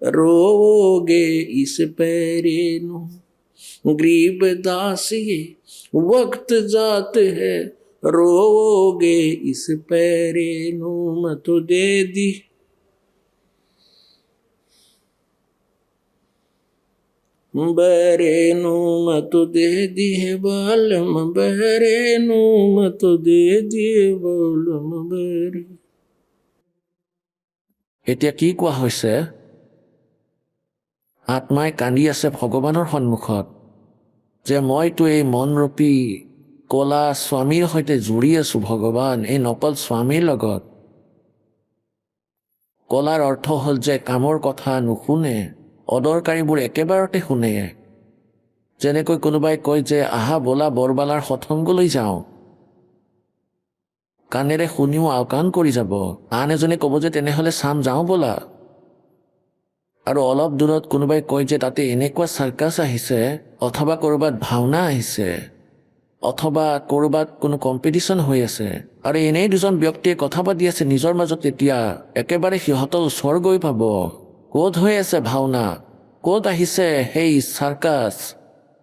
रोओगे इस पैरे नू। गरीब दासिए वक्त जाते हैं, रोओगे इस पैरे नू। मैं तो दे दी, बहरे नू, मैं तो दे दी है बालम बहरे नू। मैं तो दे दी है बालम बहरे। এতিয়া কি কোৱা হৈছে? আত্মাই কান্দি আছে ভগৱানৰ সন্মুখত যে মইতো এই মনৰূপী কলা স্বামীৰ সৈতে জুৰি আছো ভগৱান, এই নকল স্বামীৰ লগত। কলাৰ অৰ্থ হ'ল যে কামৰ কথা নুশুনে, অদৰকাৰীবোৰ একেবাৰতে শুনে। যেনেকৈ কোনোবাই কয় যে আহা বলা বৰবালাৰ সৎসংগলৈ যাওঁ, কাণেৰে শুনিও আওকাণ কৰি যাব। আন এজনে ক'ব যে তেনেহ'লে চাম যাওঁ বলা। আৰু অলপ দূৰত কোনোবাই কয় যে তাতে এনেকুৱা চাৰ্কাছ আহিছে, অথবা ক'ৰবাত ভাওনা আহিছে, অথবা ক'ৰবাত কোনো কম্পিটিশ্যন হৈ আছে। আৰু এনেই দুজন ব্যক্তিয়ে কথা পাতি আছে নিজৰ মাজত। তেতিয়া একেবাৰে সিহঁতৰ ওচৰ গৈ পাব, ক'ত হৈ আছে ভাওনা, ক'ত আহিছে সেই চাৰ্কাছ।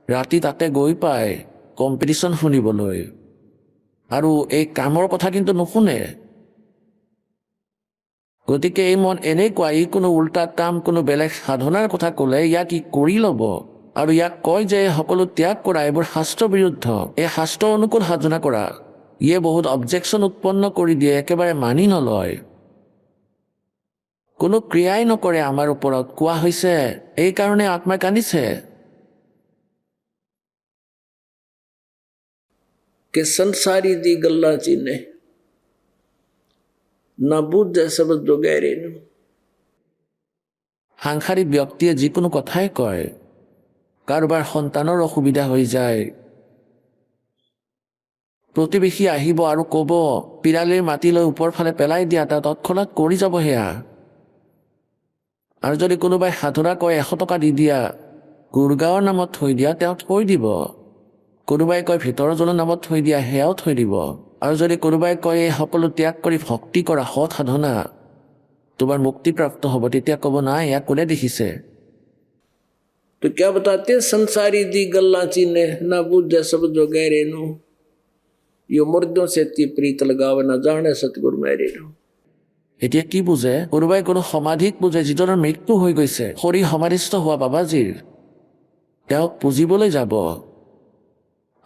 ৰাতি তাতে গৈ পায় কম্পিটিশ্যন শুনিবলৈ, আৰু এই কামৰ কথা কিন্তু নুশুনে। গতিকে এই মন এনেকুৱা, ই কোনো উল্টা কাম, কোনো বেলেগ সাধনাৰ কথা ক'লে ইয়াক ই কৰি ল'ব, আৰু ইয়াক কয় যে সকলো ত্যাগ কৰা এইবোৰ শাস্ত্ৰ বিৰুদ্ধ, এই শাস্ত্ৰ অনুকূল সাধনা কৰা। ইয়ে বহুত অবজেকশ্যন উৎপন্ন কৰি দিয়ে, একেবাৰে মানি নলয়, কোনো ক্ৰিয়াই নকৰে আমাৰ ওপৰত। কোৱা হৈছে এইকাৰণে আত্মাই কান্দিছে। कि संसारी दी गल्ला चीने ना बुझे शब्द जो गहरे नु সাংসাৰিক ব্যক্তিয়ে যিকোনো কথাই কয়। কাৰোবাৰ সন্তানৰ অসুবিধা হৈ যায়, প্ৰতিবেশী আহিব আৰু ক'ব পিৰালিৰ মাটি লৈ ওপৰ ফালে পেলাই দিয়া, তাত তৎক্ষণাত কৰি যাব সেয়া। আৰু যদি কোনোবাই সাধুৰা কয় 100 টকা দি দিয়া, গুৰগাঁৱৰ নামত থৈ দিয়া, তেওঁ থৈ দিব। কোনোবাই কয় ভিতৰৰ জনৰ নামত থৈ দিয়া, সেয়াও থৈ দিব। আৰু যদি কোনোবাই কয় এই সকলো ত্যাগ কৰি ভক্তি কৰা সৎ সাধনা তোমাৰ মুক্তিপ্ৰাপ্ত হ'ব, তেতিয়া ক'ব নাই, ইয়াক কোনে দেখিছে। तो क्या बताते संसारी दी गल्ला चीने ना बुझे शब्द जो गहरे नु यो मुर्दों से ती प्रीत लगावे ना जाने सतगुरु मेरे नु। এতিয়া কি বুজে? কোনোবাই কোনো সমাধিক বুজে যিজনৰ মৃত্যু হৈ গৈছে, শৰীৰ সমাধিস্থ হোৱা বাবাজীৰ, তেওঁক পুজিবলৈ যাব।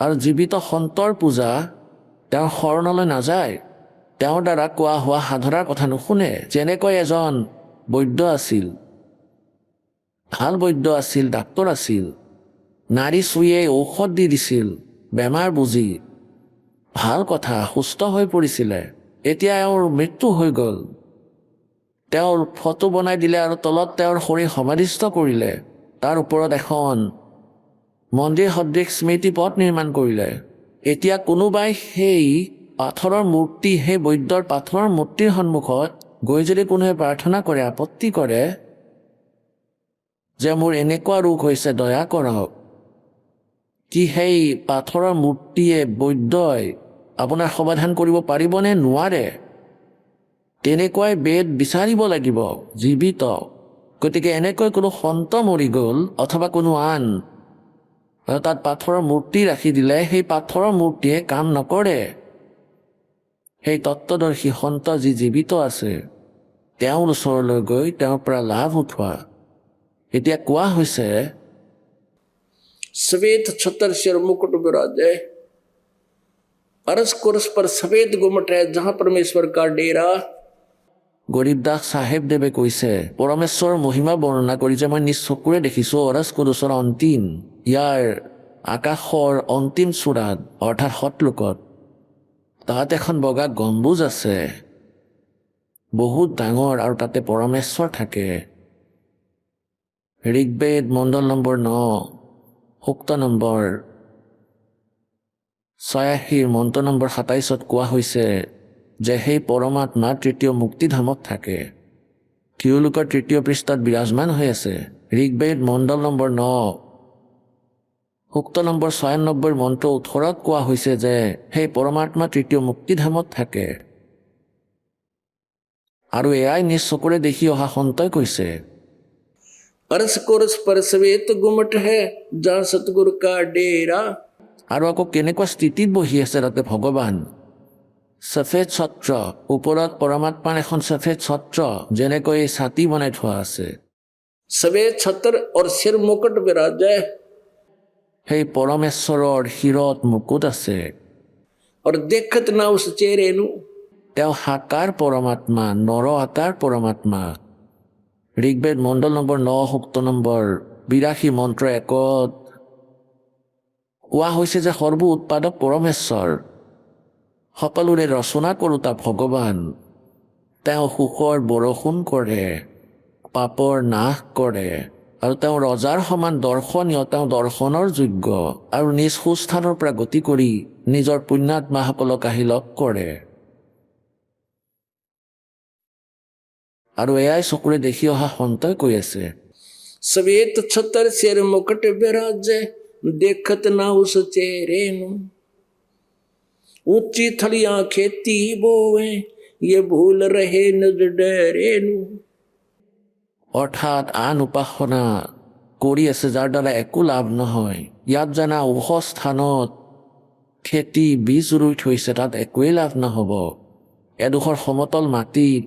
আৰু জীৱিত সন্তৰ পূজা তেওঁৰ শৰণলৈ নাযায়, তেওঁৰ দ্বাৰা কোৱা হোৱা সাধনাৰ কথা নুশুনে। যেনেকৈ এজন বৈদ্য আছিল, ভাল বৈদ্য আছিল, ডাক্তৰ আছিল, নাৰী চুইয়ে ঔষধ দি দিছিল, বেমাৰ বুজি, ভাল কথা, সুস্থ হৈ পৰিছিলে। এতিয়া তেওঁৰ মৃত্যু হৈ গ'ল, তেওঁৰ ফটো বনাই দিলে আৰু তলত তেওঁৰ শৰীৰ সমাধিস্থ কৰিলে, তাৰ ওপৰত এখন মন্দিৰ সদৃশ স্মৃতি পথ নিৰ্মাণ কৰিলে। এতিয়া কোনোবাই সেই পাথৰৰ মূৰ্তি, সেই বৈদ্যৰ পাথৰৰ মূৰ্তিৰ সন্মুখত গৈ যদি কোনোৱে প্ৰাৰ্থনা কৰে, আপত্তি কৰে যে মোৰ এনেকুৱা ৰোগ হৈছে, দয়া কৰক, কি সেই পাথৰৰ মূৰ্তিয়ে, বৈদ্যই আপোনাৰ সমাধান কৰিব পাৰিবনে? নোৱাৰে। তেনেকুৱাই বেদ বিচাৰিব লাগিব জীৱিত। গতিকে এনেকৈ কোনো সন্ত মৰি গ'ল অথবা কোনো আন, আৰু তাত পাথৰৰ মূৰ্তি ৰাখি দিলে, সেই পাথৰৰ মূৰ্তিয়ে কাম নকৰে। সেই তত্ত্বদৰ্শী সন্ত যি জীৱিত আছে, তেওঁৰ ওচৰলৈ গৈ তেওঁৰ পৰা লাভ উঠোৱা। এতিয়া কোৱা হৈছে श्वेत छतर सिर मुकुट विराजे अरस कुरस पर सफेद गुमट है जहां परमेश्वर का डेरा। গৰীব দাস চাহেবদেৱে কৈছে, পৰমেশ্বৰৰ মহিমা বৰ্ণনা কৰি যে মই নিজ চকুৰে দেখিছোঁ অৰস কুৰুচৰ অন্তিম, ইয়াৰ আকাশৰ অন্তিম চূড়াত অৰ্থাৎ সতলোকত, তাত এখন বগা গম্বুজ আছে, বহুত ডাঙৰ, আৰু তাতে পৰমেশ্বৰ থাকে। ঋগ্বেদ মণ্ডল নম্বৰ 9 সূক্ত নম্বৰ 86 মন্ত্ৰ নম্বৰ 27 কোৱা হৈছে যে সেই পৰমাত্মা তৃতীয় মুক্তিধামত থাকে, থিওলোকৰ 3য় পৃষ্ঠাত বিৰাজমান হৈ আছে। ঋগ্বেদ মণ্ডল নম্বৰ 9 সূক্ত নম্বৰ 96 মন্ত্ৰ 18 কোৱা হৈছে যে সেই পৰমাত্মা তৃতীয় মুক্তিধামত থাকে। আৰু এয়াই নিজ চকুৰে দেখি অহা সন্তই কৈছে। अरस कुरस पर सफेद गुमट है जहां सतगुरु का डेरा। আৰু আকৌ কেনেকুৱা স্থিতিত বহি আছে তাতে ভগৱান, সফেদ ছত্ৰ, ওপৰত পৰমাত্মাৰ এখন সফেদ ছত্ৰ, যেনেকৈ ছাতি বনাই থোৱা আছে। सफेद छतर और सिर मुकुट विराजे সেই পৰমেশ্বৰৰ শিৰত মুকুট আছে। और देखत ना उस चेहरे नु তেওঁ সাকাৰ পৰমাত্মা, নৰ আকাৰ পৰমাত্মা। ঋগ্বেদ মণ্ডল নম্বৰ 9 সূক্ত নম্বৰ 82 মন্ত্ৰ 1 কোৱা হৈছে যে সৰ্ব উৎপাদক পৰমেশ্বৰ, সকলোৰে ৰচনা কৰোতা ভগৱান। তেওঁ সুখৰ বৰষুণ কৰে, পাপৰ নাশ কৰে, আৰু তেওঁ ৰজাৰ সমান দৰ্শনীয়, তেওঁ দৰ্শনৰ যোগ্য, আৰু নিজ সুস্থানৰ পৰা গতি কৰি নিজৰ পুণ্যাত্মাসকলক আহি লগ কৰে। আৰু এয়াই চকুৰে দেখি অহা সন্তই কৈ আছে। सफेद छतर सिर मुकुट विराजे देखत ना उस चेहरे नु ऊंची थलियां खेती बोवे ये भूल रहे निज डेरे नु। অৰ্থাৎ আন উপাসনা কৰি আছে যাৰ দ্বাৰা একো লাভ নহয়। ইয়াত জানা ওখ স্থানত খেতি বীজ ৰুই থৈছে, তাত একোৱেই লাভ নহ'ব। এডোখৰ সমতল মাটিত,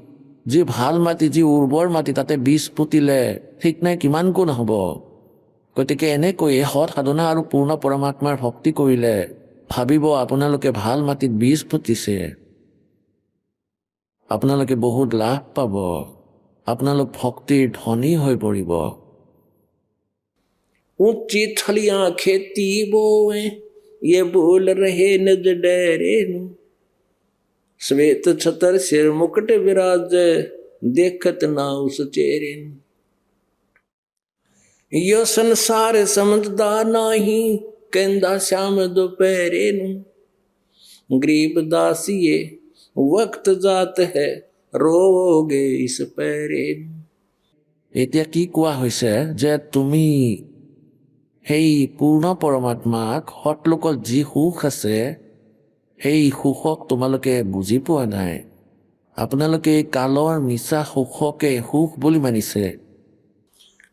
যি ভাল মাটি, যি উৰ্বৰ মাটি, তাতে বীজ পুতিলে ঠিক নাই কিমান গুণ হ'ব। গতিকে এনেকৈয়ে সৎ সাধনা আৰু পূৰ্ণ পৰমাত্মাৰ ভক্তি কৰিলে ভাবিব আপোনালোকে ভাল মাটিত বীজ পুতিছে, আপোনালোকে বহুত লাভ পাব, আপোনালোক ভক্তিৰ ধনী হৈ পৰিব। ऊंची थलियां खेती बोए ये बोल रहे निज डेरे नु श्वेत छतर सिर मुकुट विराज देखत ना उस चेहरे नु यो संसार समझदा नाही कहंदा श्याम दोपहरे नु गरीब दासिए वक्त जात है रोगे इस पैरे नु। এতিয়া কি কোৱা হৈছে যে তুমি সেই পূৰ্ণ পৰমাত্মাক সৎলোকত যি সুখ আছে সেই সুখক তোমালোকে বুজি পোৱা নাই। আপোনালোকে এই কালৰ মিছা সুখকে সুখ বুলি মানিছে।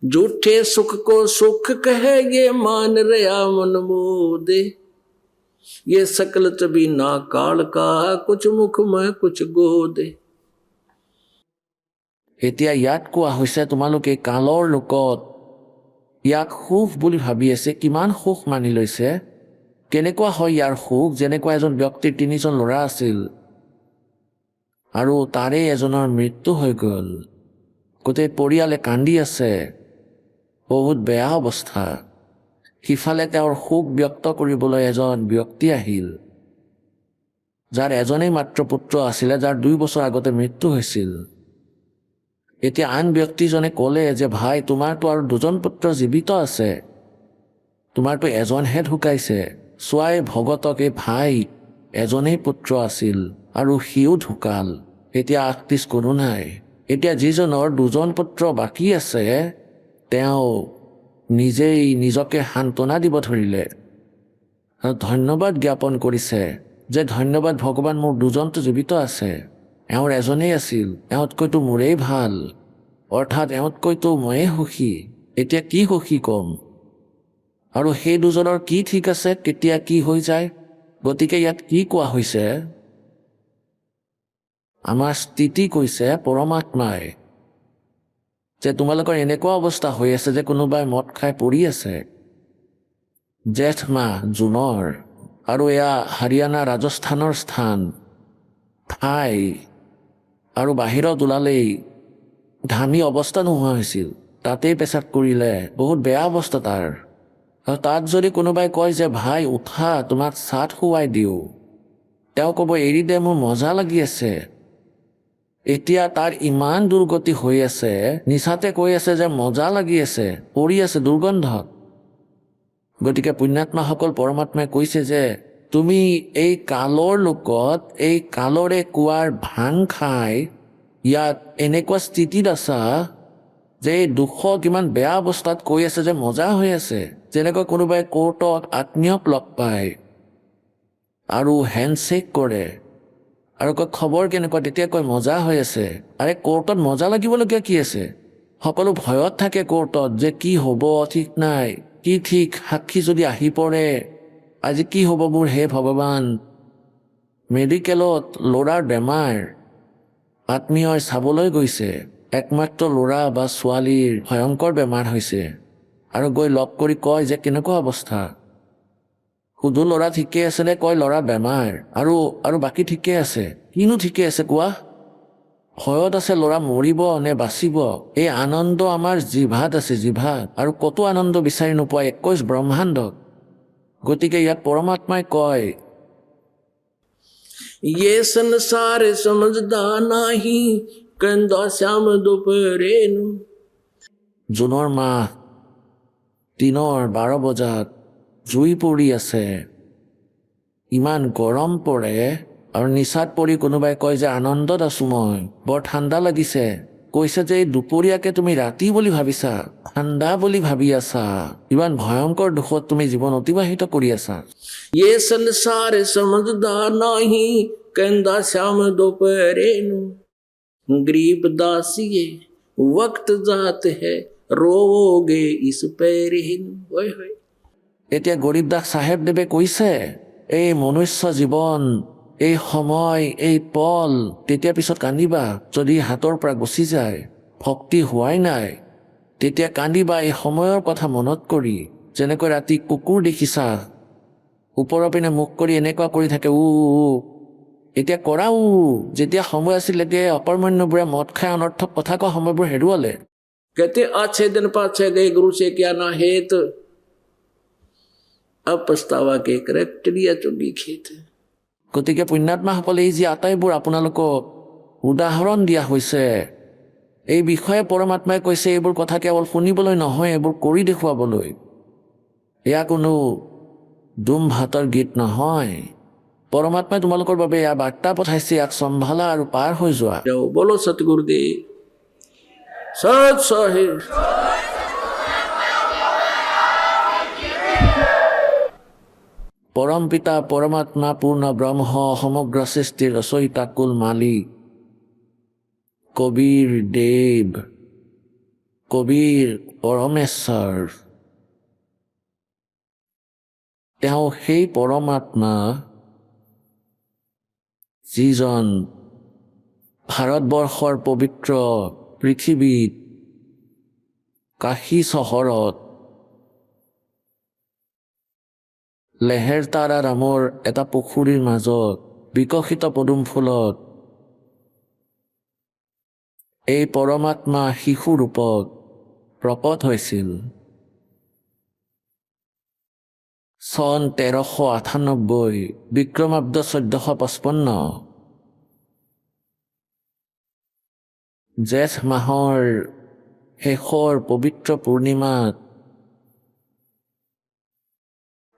झूठे सुख को सुख कहे ये मान रहा मन मोदे ये सकल चबी ना काल का कुछ मुख में कुछ गोदे। এতিয়া ইয়াত কোৱা হৈছে তোমালোকে কালৰ লোকত ইয়াক সুখ বুলি ভাবি আছে, কিমান সুখ মানি লৈছে। কেনেকুৱা হয় ইয়াৰ সুখ? যেনেকুৱা এজন ব্যক্তিৰ 3জন ল'ৰা আছিল আৰু তাৰে এজনৰ মৃত্যু হৈ গ'ল, গোটেই পৰিয়ালে কান্দি আছে, বহুত বেয়া অৱস্থা। সিফালে তেওঁৰ সুখ ব্যক্ত কৰিবলৈ এজন ব্যক্তি আহিল যাৰ এজনেই মাত্ৰ পুত্ৰ আছিলে, যাৰ 2 বছৰ আগতে মৃত্যু হৈছিল। এতিয়া আন ব্যক্তিজনে ক'লে যে ভাই তোমাৰতো আৰু 2জন পুত্ৰ জীৱিত আছে, তোমাৰতো এজনহে ঢুকাইছে। চোৱাই ভগতক এই ভাই এজনেই পুত্ৰ আছিল আৰু সিও ঢুকাল, এতিয়া আগ-পিছ কোনো নাই। এতিয়া যিজনৰ 2জন পুত্ৰ বাকী আছে তেওঁ নিজেই নিজকে সান্তনা দিব ধৰিলে আৰু ধন্যবাদ জ্ঞাপন কৰিছে যে ধন্যবাদ ভগৱান, মোৰ 2জনটো জীৱিত আছে, এওঁৰ এজনেই আছিল, এওঁতকৈতো মোৰেই ভাল, অৰ্থাৎ এওঁতকৈতো ময়ে সুখী। এতিয়া কি সুখী ক'ম? আৰু সেই 2জনৰ কি ঠিক আছে, কেতিয়া কি হৈ যায়? গতিকে ইয়াত কি কোৱা হৈছে? আমাৰ স্থিতি কৈছে পৰমাত্মাই যে তোমালোকৰ এনেকুৱা অৱস্থা হৈ আছে যে কোনোবাই মদ খাই পৰি আছে। জেঠ মাহ জুনৰ আৰু এয়া হাৰিয়ানা ৰাজস্থানৰ স্থান ঠাই আৰু বাহিৰত ওলালেই ঘামি অৱস্থা নোহোৱা হৈছিল, তাতেই পেচাব কৰিলে, বহুত বেয়া অৱস্থা তাৰ। আৰু তাত যদি কোনোবাই কয় যে ভাই উঠা তোমাক চাট খুৱাই দিওঁ, তেওঁ ক'ব এৰি দে মোৰ মজা লাগি আছে। এতিয়া তাৰ ইমান দুৰ্গতি হৈ আছে, নিচাতে কৈ আছে যে মজা লাগি আছে, পৰি আছে দুৰ্গন্ধত। গতিকে পুণ্যাত্মাসকল পৰমাত্মাই কৈছে যে তুমি এই কালৰ লোকত এই কালৰে কুৱাৰ ভাং খাই ইয়াত এনেকুৱা স্থিতিত আছা যে এই দুখত ইমান বেয়া অৱস্থাত কৈ আছে যে মজা হৈ আছে। যেনেকৈ কোনোবাই কোৰ্টত আত্মীয়ক লগ পায় আৰু হেণ্ডশ্বেক কৰে আৰু কয় খবৰ কেনেকুৱা, তেতিয়া কয় মজা হৈ আছে। আৰে কোৰ্টত মজা লাগিবলগীয়া কি আছে? সকলো ভয়ত থাকে কোৰ্টত যে কি হ'ব ঠিক নাই, কি ঠিক সাক্ষী যদি আহি পৰে, আজি কি হ'ব মোৰ, হে ভগৱান। মেডিকেলত ল'ৰাৰ বেমাৰ, আত্মীয়ই চাবলৈ গৈছে, একমাত্ৰ ল'ৰা বা ছোৱালীৰ ভয়ংকৰ বেমাৰ হৈছে আৰু গৈ লগ কৰি কয় যে কেনেকুৱা অৱস্থা। সুধো ল'ৰা ঠিকে আছে নে? কয় ল'ৰা বেমাৰ আৰু বাকী ঠিকে আছে। কিনো ঠিকে আছে কোৱা? ভয়ত আছে ল'ৰা মৰিব নে বাচিব। এই আনন্দ আমাৰ জিভাত আছে, জিভাত, আৰু ক'তো আনন্দ বিচাৰি নোপোৱা 21 ব্ৰহ্মাণ্ডত। গতিকে ইয়াত পৰমাত্মাই কয় ये संसार समझदा नाही कहंदा श्याम दोपहरे नु। জুনৰ মাহ দিনৰ 12 বজাত জুই পৰি আছে, ইমান গৰম পৰে আৰু নিচাত পৰি কোনোবাই কয় যে আনন্দত আছো মই, বৰ ঠাণ্ডা লাগিছে। কৈছে যে এই দুপৰীয়াকে তুমি ৰাতি বুলি ভাবিছা, ঠাণ্ডা বুলি ভাবি আছা, ইমান ভয়ংকৰ দুখত তুমি জীৱন অতিবাহিত কৰি আছা। ये संसार समझदा नाही कहंदा श्याम दोपहरे नु गरीब दासिए वक्त जात है रोगे इस पैरे नु। होय होय। এতিয়া গৰীবদাস চাহেবদেৱে কৈছে এই মনুষ্য জীৱন, এই সময়, এই পল তেতিয়া পিছত কান্দিবা যদি হাতৰ পৰা গুচি যায়, ভক্তি হোৱাই নাই। তেতিয়া কান্দিবা এই সময়ৰ কথা মনত কৰি, যেনেকৈ ৰাতি কুকুৰ দেখিছা ওপৰৰ পিনে মুখ কৰি এনেকুৱা কৰি থাকে উ উ। এতিয়া কৰা উ। যেতিয়া সময় আছিল এতিয়া অকৰ্মণ্যবোৰে মদ খাই অনৰ্থক কথা কোৱা সময়বোৰ হেৰুৱালে। कहते अच्छे दिन पाछे गए गुरु से क्या ना हेत, अब पछतावा के करे टिड़िया चुगी खेत। গতিকে পুণ্যাত্মাসকলে এই যি আটাইবোৰ আপোনালোকক উদাহৰণ দিয়া হৈছে, এই বিষয়ে পৰমাত্মাই কৈছে এইবোৰ কথা কেৱল শুনিবলৈ নহয়, এইবোৰ কৰি দেখুৱাবলৈ। এয়া কোনো দুম ভাতৰ গীত নহয়। পৰমাত্মাই তোমালোকৰ বাবে এয়া বাৰ্তা পঠাইছে, ইয়াক চম্ভালা আৰু পাৰ হৈ যোৱা। जाओ बोलो सतगुरुदेव सत साहिब। পৰম পিতা পৰমাত্মা পূৰ্ণ ব্ৰহ্ম সমগ্ৰ সৃষ্টিৰ ৰচয়িতা কুল মালিক কবিৰ দেৱ, কবিৰ পৰমেশ্বৰ, তেওঁ সেই পৰমাত্মা যিজন ভাৰতবৰ্ষৰ পবিত্ৰ পৃথিৱীত কাশী চহৰত লেহেৰতাৰা নামৰ এটা পুখুৰীৰ মাজত বিকশিত পদুম ফুলত এই পৰমাত্মা শিশু ৰূপত প্ৰকট হৈছিল। চন 1398 বিক্ৰমাব্দ 1455 জেঠ মাহৰ শেষৰ পবিত্ৰ পূৰ্ণিমাত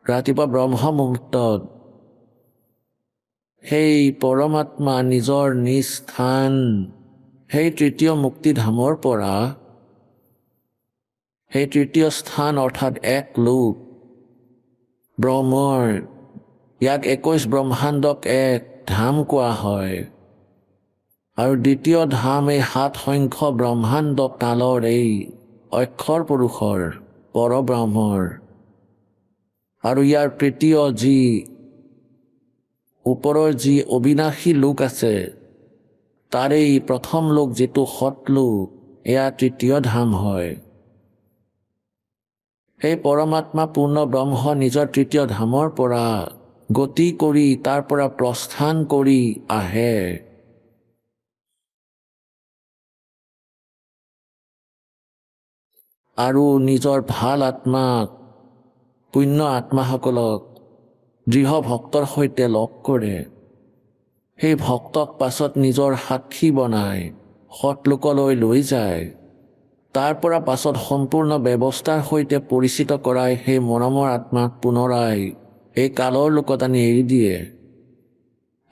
ৰাতিপুৱা ব্ৰহ্ম মুহূৰ্তত সেই পৰমাত্মা নিজৰ নিজ স্থান সেই তৃতীয় মুক্তিধামৰ পৰা সেই তৃতীয় স্থান অৰ্থাৎ এক লোক ব্ৰহ্মৰ, ইয়াক 21 ব্ৰহ্মাণ্ডক এক ধাম কোৱা হয়। আৰু দ্বিতীয় ধাম এই 7 সংখ্য ব্ৰহ্মাণ্ড কালৰ এই অক্ষৰ পুৰুষৰ পৰব্ৰহ্মৰ। আৰু ইয়াৰ তৃতীয় যি ওপৰৰ যি অবিনাশী লোক আছে, তাৰেই প্ৰথম লোক যিটো সৎলোক, এয়া তৃতীয় ধাম হয়। সেই পৰমাত্মা পূৰ্ণ ব্ৰহ্ম নিজৰ তৃতীয় ধামৰ পৰা গতি কৰি তাৰ পৰা প্ৰস্থান কৰি আহে। আৰু নিজৰ ভাল আত্মাক, পুণ্য আত্মাসকলক দৃঢ় ভক্তৰ সৈতে লগ কৰে। সেই ভক্তক পাছত নিজৰ সাক্ষী বনাই সৎলোকলৈ লৈ যায়। তাৰ পৰা পাছত সম্পূৰ্ণ ব্যৱস্থাৰ সৈতে পৰিচিত কৰাই সেই মৰমৰ আত্মাক পুনৰাই এই কালৰ লোকত আনি এৰি দিয়ে।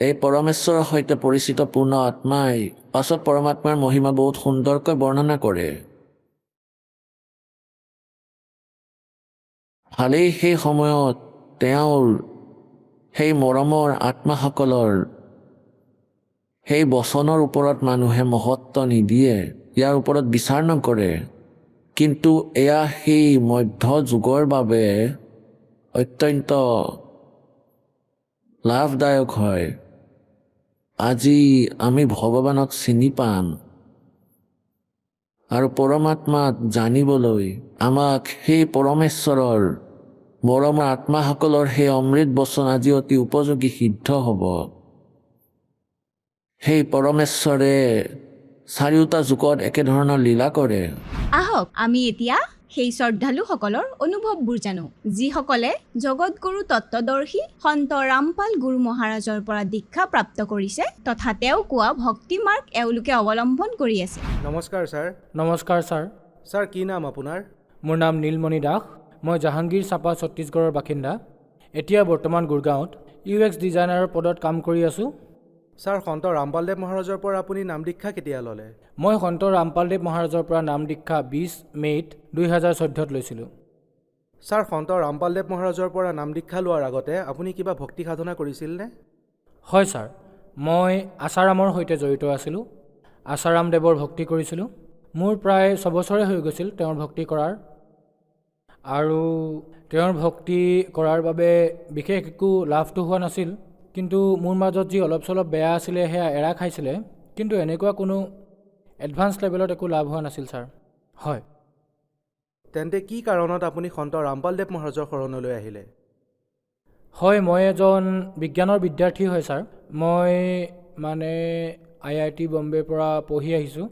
এই পৰমেশ্বৰৰ সৈতে পৰিচিত পূৰ্ণ আত্মাই পাছত পৰমাত্মাৰ মহিমা বহুত সুন্দৰকৈ বৰ্ণনা কৰে। ভালেই সেই সময়ত তেওঁৰ সেই মৰমৰ আত্মাসকলৰ সেই বচনৰ ওপৰত মানুহে মহত্ব নিদিয়ে, ইয়াৰ ওপৰত বিচাৰ নকৰে। কিন্তু এয়া সেই মধ্য যুগৰ বাবে অত্যন্ত লাভদায়ক হয়। আজি আমি ভগৱানক চিনি পাম আৰু পৰমাত্মাক জানিবলৈ আমাক সেই পৰমেশ্বৰৰ মৰমৰ আত্মাসকলৰ সেই অমৃত বচন আজি অতি উপযোগী সিদ্ধ হ'ব। সেই পৰমেশ্বৰে চাৰিওটা যুগত একেধৰণৰ লীলা কৰে। আহক আমি এতিয়া সেই শ্ৰদ্ধালুসকলৰ অনুভৱবোৰ জানো, যিসকলে জগতগুৰু তত্ত্বদৰ্শী সন্ত ৰামপাল গুৰু মহাৰাজৰ পৰা দীক্ষা প্ৰাপ্ত কৰিছে তথা তেওঁ কোৱা ভক্তি মাৰ্গ এওঁলোকে অৱলম্বন কৰি আছে। নমস্কাৰ ছাৰ। নমস্কাৰ ছাৰ। ছাৰ কি নাম আপোনাৰ? মোৰ নাম নীলমণি দাস। মই জাহাংগীৰ চাপা ছত্তীশগড়ৰ বাসিন্দা। এতিয়া বৰ্তমান গুৰগাঁৱত UX ডিজাইনাৰৰ পদত কাম কৰি আছোঁ। ছাৰ সন্ত ৰামপালদেৱ মহাৰাজৰ পৰা আপুনি নাম দীক্ষা কেতিয়া ল'লে? মই সন্ত ৰামপালদেৱ মহাৰাজৰ পৰা নাম দীক্ষা 20 মে'ত 2014 লৈছিলোঁ। ছাৰ সন্ত ৰামপালদেৱ মহাৰাজৰ পৰা নাম দীক্ষা লোৱাৰ আগতে আপুনি কিবা ভক্তি সাধনা কৰিছিলনে? হয় ছাৰ, মই আচাৰামৰ সৈতে জড়িত আছিলোঁ। আচাৰাম দেৱৰ ভক্তি কৰিছিলোঁ। মোৰ প্ৰায় 6 বছৰে হৈ গৈছিল তেওঁৰ ভক্তি কৰাৰ। আৰু তেওঁৰ ভক্তি কৰাৰ বাবে বিশেষ একো লাভটো হোৱা নাছিল, কিন্তু মোৰ মাজত যি অলপ চলপ বেয়া আছিলে সেয়া এৰা খাইছিলে। কিন্তু এনেকুৱা কোনো এডভান্স লেভেলত একো লাভ হোৱা নাছিল ছাৰ। হয়। তেন্তে কি কাৰণত আপুনি সন্ত ৰামপালদেৱ মহাৰাজৰ শৰণলৈ আহিলে? হয়, মই এজন বিজ্ঞানৰ বিদ্যাৰ্থী হয় ছাৰ। মই IIT বম্বেৰ পৰা পঢ়ি আহিছোঁ।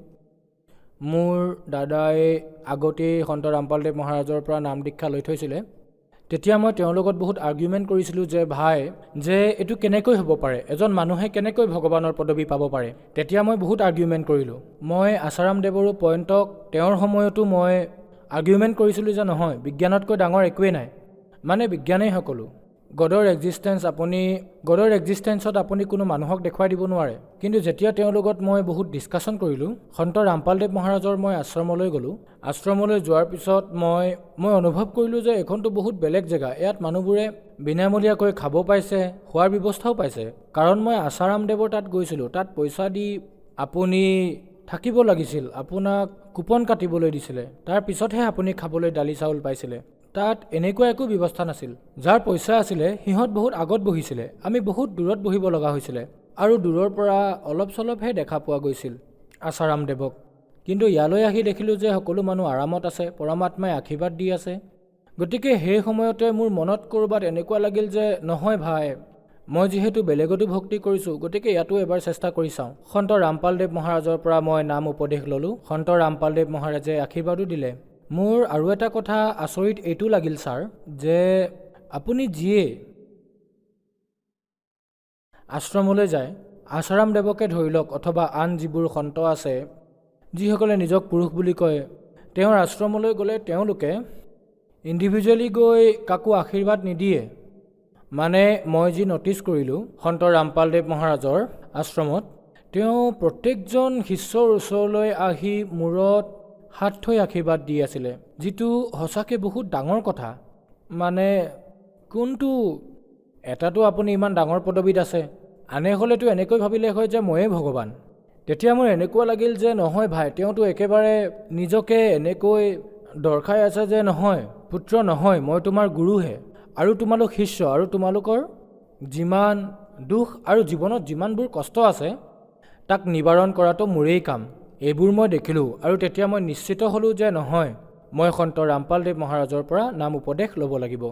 মোৰ দাদাই আগতেই সন্ত ৰামপালদেৱ মহাৰাজৰ পৰা নাম দীক্ষা লৈ থৈছিলে। তেতিয়া মই তেওঁৰ লগত বহুত আৰ্গুমেণ্ট কৰিছিলোঁ যে ভাই, যে এইটো কেনেকৈ হ'ব পাৰে, এজন মানুহে কেনেকৈ ভগৱানৰ পদবী পাব পাৰে। তেতিয়া মই বহুত আৰ্গুমেণ্ট কৰিলোঁ। মই আচাৰাম দেৱৰো পইণ্টক তেওঁৰ সময়তো মই আৰ্গুমেণ্ট কৰিছিলোঁ যে নহয়, বিজ্ঞানতকৈ ডাঙৰ একোৱেই নাই, বিজ্ঞানেই সকলো। গডৰ এক্সিষ্টেঞ্চত আপুনি কোনো মানুহক দেখুৱাই দিব নোৱাৰে। কিন্তু যেতিয়া তেওঁৰ লগত মই বহুত ডিছকাশ্যন কৰিলোঁ, সন্ত ৰামপালদেৱ মহাৰাজৰ মই আশ্ৰমলৈ গ'লোঁ। আশ্ৰমলৈ যোৱাৰ পিছত মই অনুভৱ কৰিলোঁ যে এইখনতো বহুত বেলেগ জেগা। ইয়াত মানুহবোৰে বিনামূলীয়াকৈ খাব পাইছে, খোৱাৰ ব্যৱস্থাও পাইছে। কাৰণ মই আচাৰাম দেৱৰ তাত গৈছিলোঁ, তাত পইচা দি আপুনি থাকিব লাগিছিল, আপোনাক কুপন কাটিবলৈ দিছিলে, তাৰ পিছতহে আপুনি খাবলৈ দালি চাউল পাইছিলে। তাত এনেকুৱা একো ব্যৱস্থা নাছিল। যাৰ পইচা আছিলে সিহঁত বহুত আগত বহিছিলে, আমি বহুত দূৰত বহিব লগা হৈছিলে আৰু দূৰৰ পৰা অলপ চলপহে দেখা পোৱা গৈছিল আচাৰাম দেৱক। কিন্তু ইয়ালৈ আহি দেখিলোঁ যে সকলো মানুহ আৰামত আছে, পৰমাত্মাই আশীৰ্বাদ দি আছে। গতিকে সেই সময়তে মোৰ মনত ক'ৰবাত এনেকুৱা লাগিল যে নহয় ভাই, মই যিহেতু বেলেগতো ভক্তি কৰিছোঁ, গতিকে ইয়াতো এবাৰ চেষ্টা কৰি চাওঁ। সন্ত ৰামপালদেৱ মহাৰাজৰ পৰা মই নাম উপদেশ ল'লোঁ। সন্ত ৰামপালদেৱ মহাৰাজে আশীৰ্বাদো দিলে। মোৰ আৰু এটা কথা আচৰিত এইটো লাগিল ছাৰ, যে আপুনি যিয়ে আশ্ৰমলৈ যায়, আচাৰাম দেৱকে ধৰি লওক অথবা আন যিবোৰ সন্ত আছে, যিসকলে নিজক পুৰুষ বুলি কয়, তেওঁৰ আশ্ৰমলৈ গ'লে তেওঁলোকে ইণ্ডিভিজুৱেলি গৈ কাকো আশীৰ্বাদ নিদিয়ে। মই যি ন'টিছ কৰিলোঁ সন্ত ৰামপালদেৱ মহাৰাজৰ আশ্ৰমত, তেওঁ প্ৰত্যেকজন শিষ্যৰ ওচৰলৈ আহি মূৰত হাত থৈ আশীৰ্বাদ দি আছিলে, যিটো সঁচাকৈ বহুত ডাঙৰ কথা। কোনটো এটাতো আপুনি ইমান ডাঙৰ পদবীত আছে, আনে হ'লেতো এনেকৈ ভাবিলে হয় যে ময়েই ভগৱান। তেতিয়া মোৰ এনেকুৱা লাগিল যে নহয় ভাই, তেওঁতো একেবাৰে নিজকে এনেকৈ দৰ্শাই আছে যে নহয় পুত্ৰ, নহয় মই তোমাৰ গুৰুহে, আৰু তোমালোক শিষ্য, আৰু তোমালোকৰ যিমান দুখ আৰু জীৱনত যিমানবোৰ কষ্ট আছে তাক নিবাৰণ কৰাটো মোৰেই কাম। এইবোৰ মই দেখিলোঁ আৰু তেতিয়া মই নিশ্চিত হ'লোঁ যে নহয়, মই সন্ত ৰামপালদেৱ মহাৰাজৰ পৰা নাম উপদেশ ল'ব লাগিব।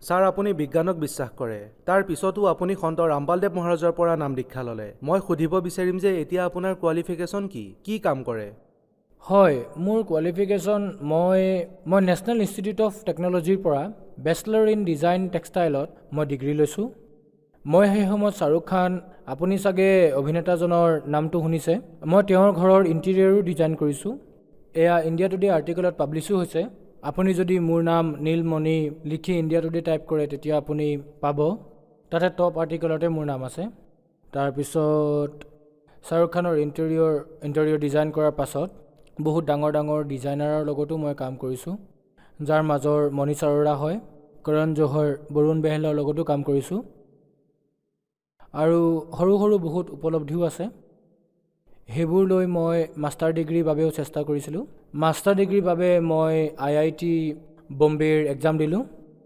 ছাৰ, আপুনি বিজ্ঞানক বিশ্বাস কৰে, তাৰ পিছতো আপুনি সন্ত ৰামপালদেৱ মহাৰাজৰ পৰা নাম দীক্ষা ল'লে। মই সুধিব বিচাৰিম যে এতিয়া আপোনাৰ কোৱালিফিকেশ্যন কি কাম কৰে? হয়, মোৰ কোৱালিফিকেশ্যন, মই নেশ্যনেল ইনষ্টিটিউট অফ টেকন'লজিৰ পৰা বেচেলৰ ইন ডিজাইন টেক্সটাইলত মই ডিগ্ৰী লৈছোঁ। মই সেই সময়ত শ্বাহৰুখ খান, আপুনি চাগে অভিনেতাজনৰ নামটো শুনিছে, মই তেওঁৰ ঘৰৰ ইণ্টেৰিয়ৰো ডিজাইন কৰিছোঁ। এয়া ইণ্ডিয়া টুডে আৰ্টিকলত পাব্লিছো হৈছে। আপুনি যদি মোৰ নাম নীলমণি লিখি ইণ্ডিয়া টুডে টাইপ কৰে তেতিয়া আপুনি পাব, তাতে টপ আৰ্টিকলতে মোৰ নাম আছে। তাৰপিছত শ্বাহৰুখ খানৰ ইণ্টেৰিয়ৰ ডিজাইন কৰাৰ পাছত বহুত ডাঙৰ ডাঙৰ ডিজাইনাৰৰ লগতো মই কাম কৰিছোঁ, যাৰ মাজৰ মনীষ আৰোৰা হয়, কৰণ জোহৰ, বৰুণ বেহলৰ লগতো কাম কৰিছোঁ, আৰু সৰু সৰু বহুত উপলব্ধিও আছে। সেইবোৰ লৈ মই মাষ্টাৰ ডিগ্ৰীৰ বাবেও চেষ্টা কৰিছিলোঁ। মাষ্টাৰ ডিগ্ৰীৰ বাবে মই IIT বম্বেৰ এক্সাম দিলোঁ।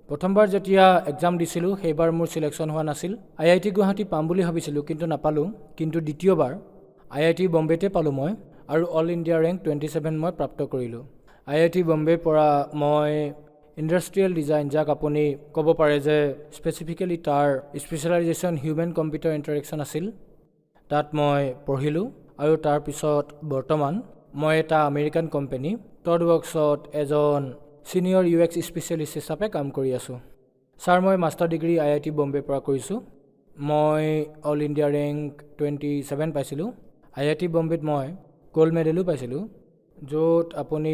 প্ৰথমবাৰ যেতিয়া এক্সাম দিছিলোঁ সেইবাৰ মোৰ চিলেকশ্যন হোৱা নাছিল। IIT গুৱাহাটী পাম বুলি ভাবিছিলোঁ কিন্তু নাপালোঁ। কিন্তু দ্বিতীয়বাৰ IIT বম্বেতে পালোঁ মই, আৰু অল ইণ্ডিয়া ৰেংক 27 মই প্ৰাপ্ত কৰিলোঁ। IIT বম্বেৰ পৰা মই ইণ্ডাষ্ট্ৰিয়েল ডিজাইন, যাক আপুনি ক'ব পাৰে যে স্পেচিফিকেলি তাৰ স্পেচিয়েলাইজেশ্যন হিউমেন কম্পিউটাৰ ইণ্টাৰেকশ্যন আছিল, তাত মই পঢ়িলোঁ। আৰু তাৰপিছত বৰ্তমান মই এটা আমেৰিকান কোম্পানী টডৱৰ্কছত এজন ছিনিয়ৰ UX স্পেচিয়েলিষ্ট হিচাপে কাম কৰি আছোঁ। ছাৰ, মই মাষ্টাৰ ডিগ্ৰী IIT বম্বেৰ পৰা কৰিছোঁ। মই অল ইণ্ডিয়া ৰেংক 27 পাইছিলোঁ। IIT বম্বেত মই গ'ল্ড মেডেলো পাইছিলোঁ, য'ত আপুনি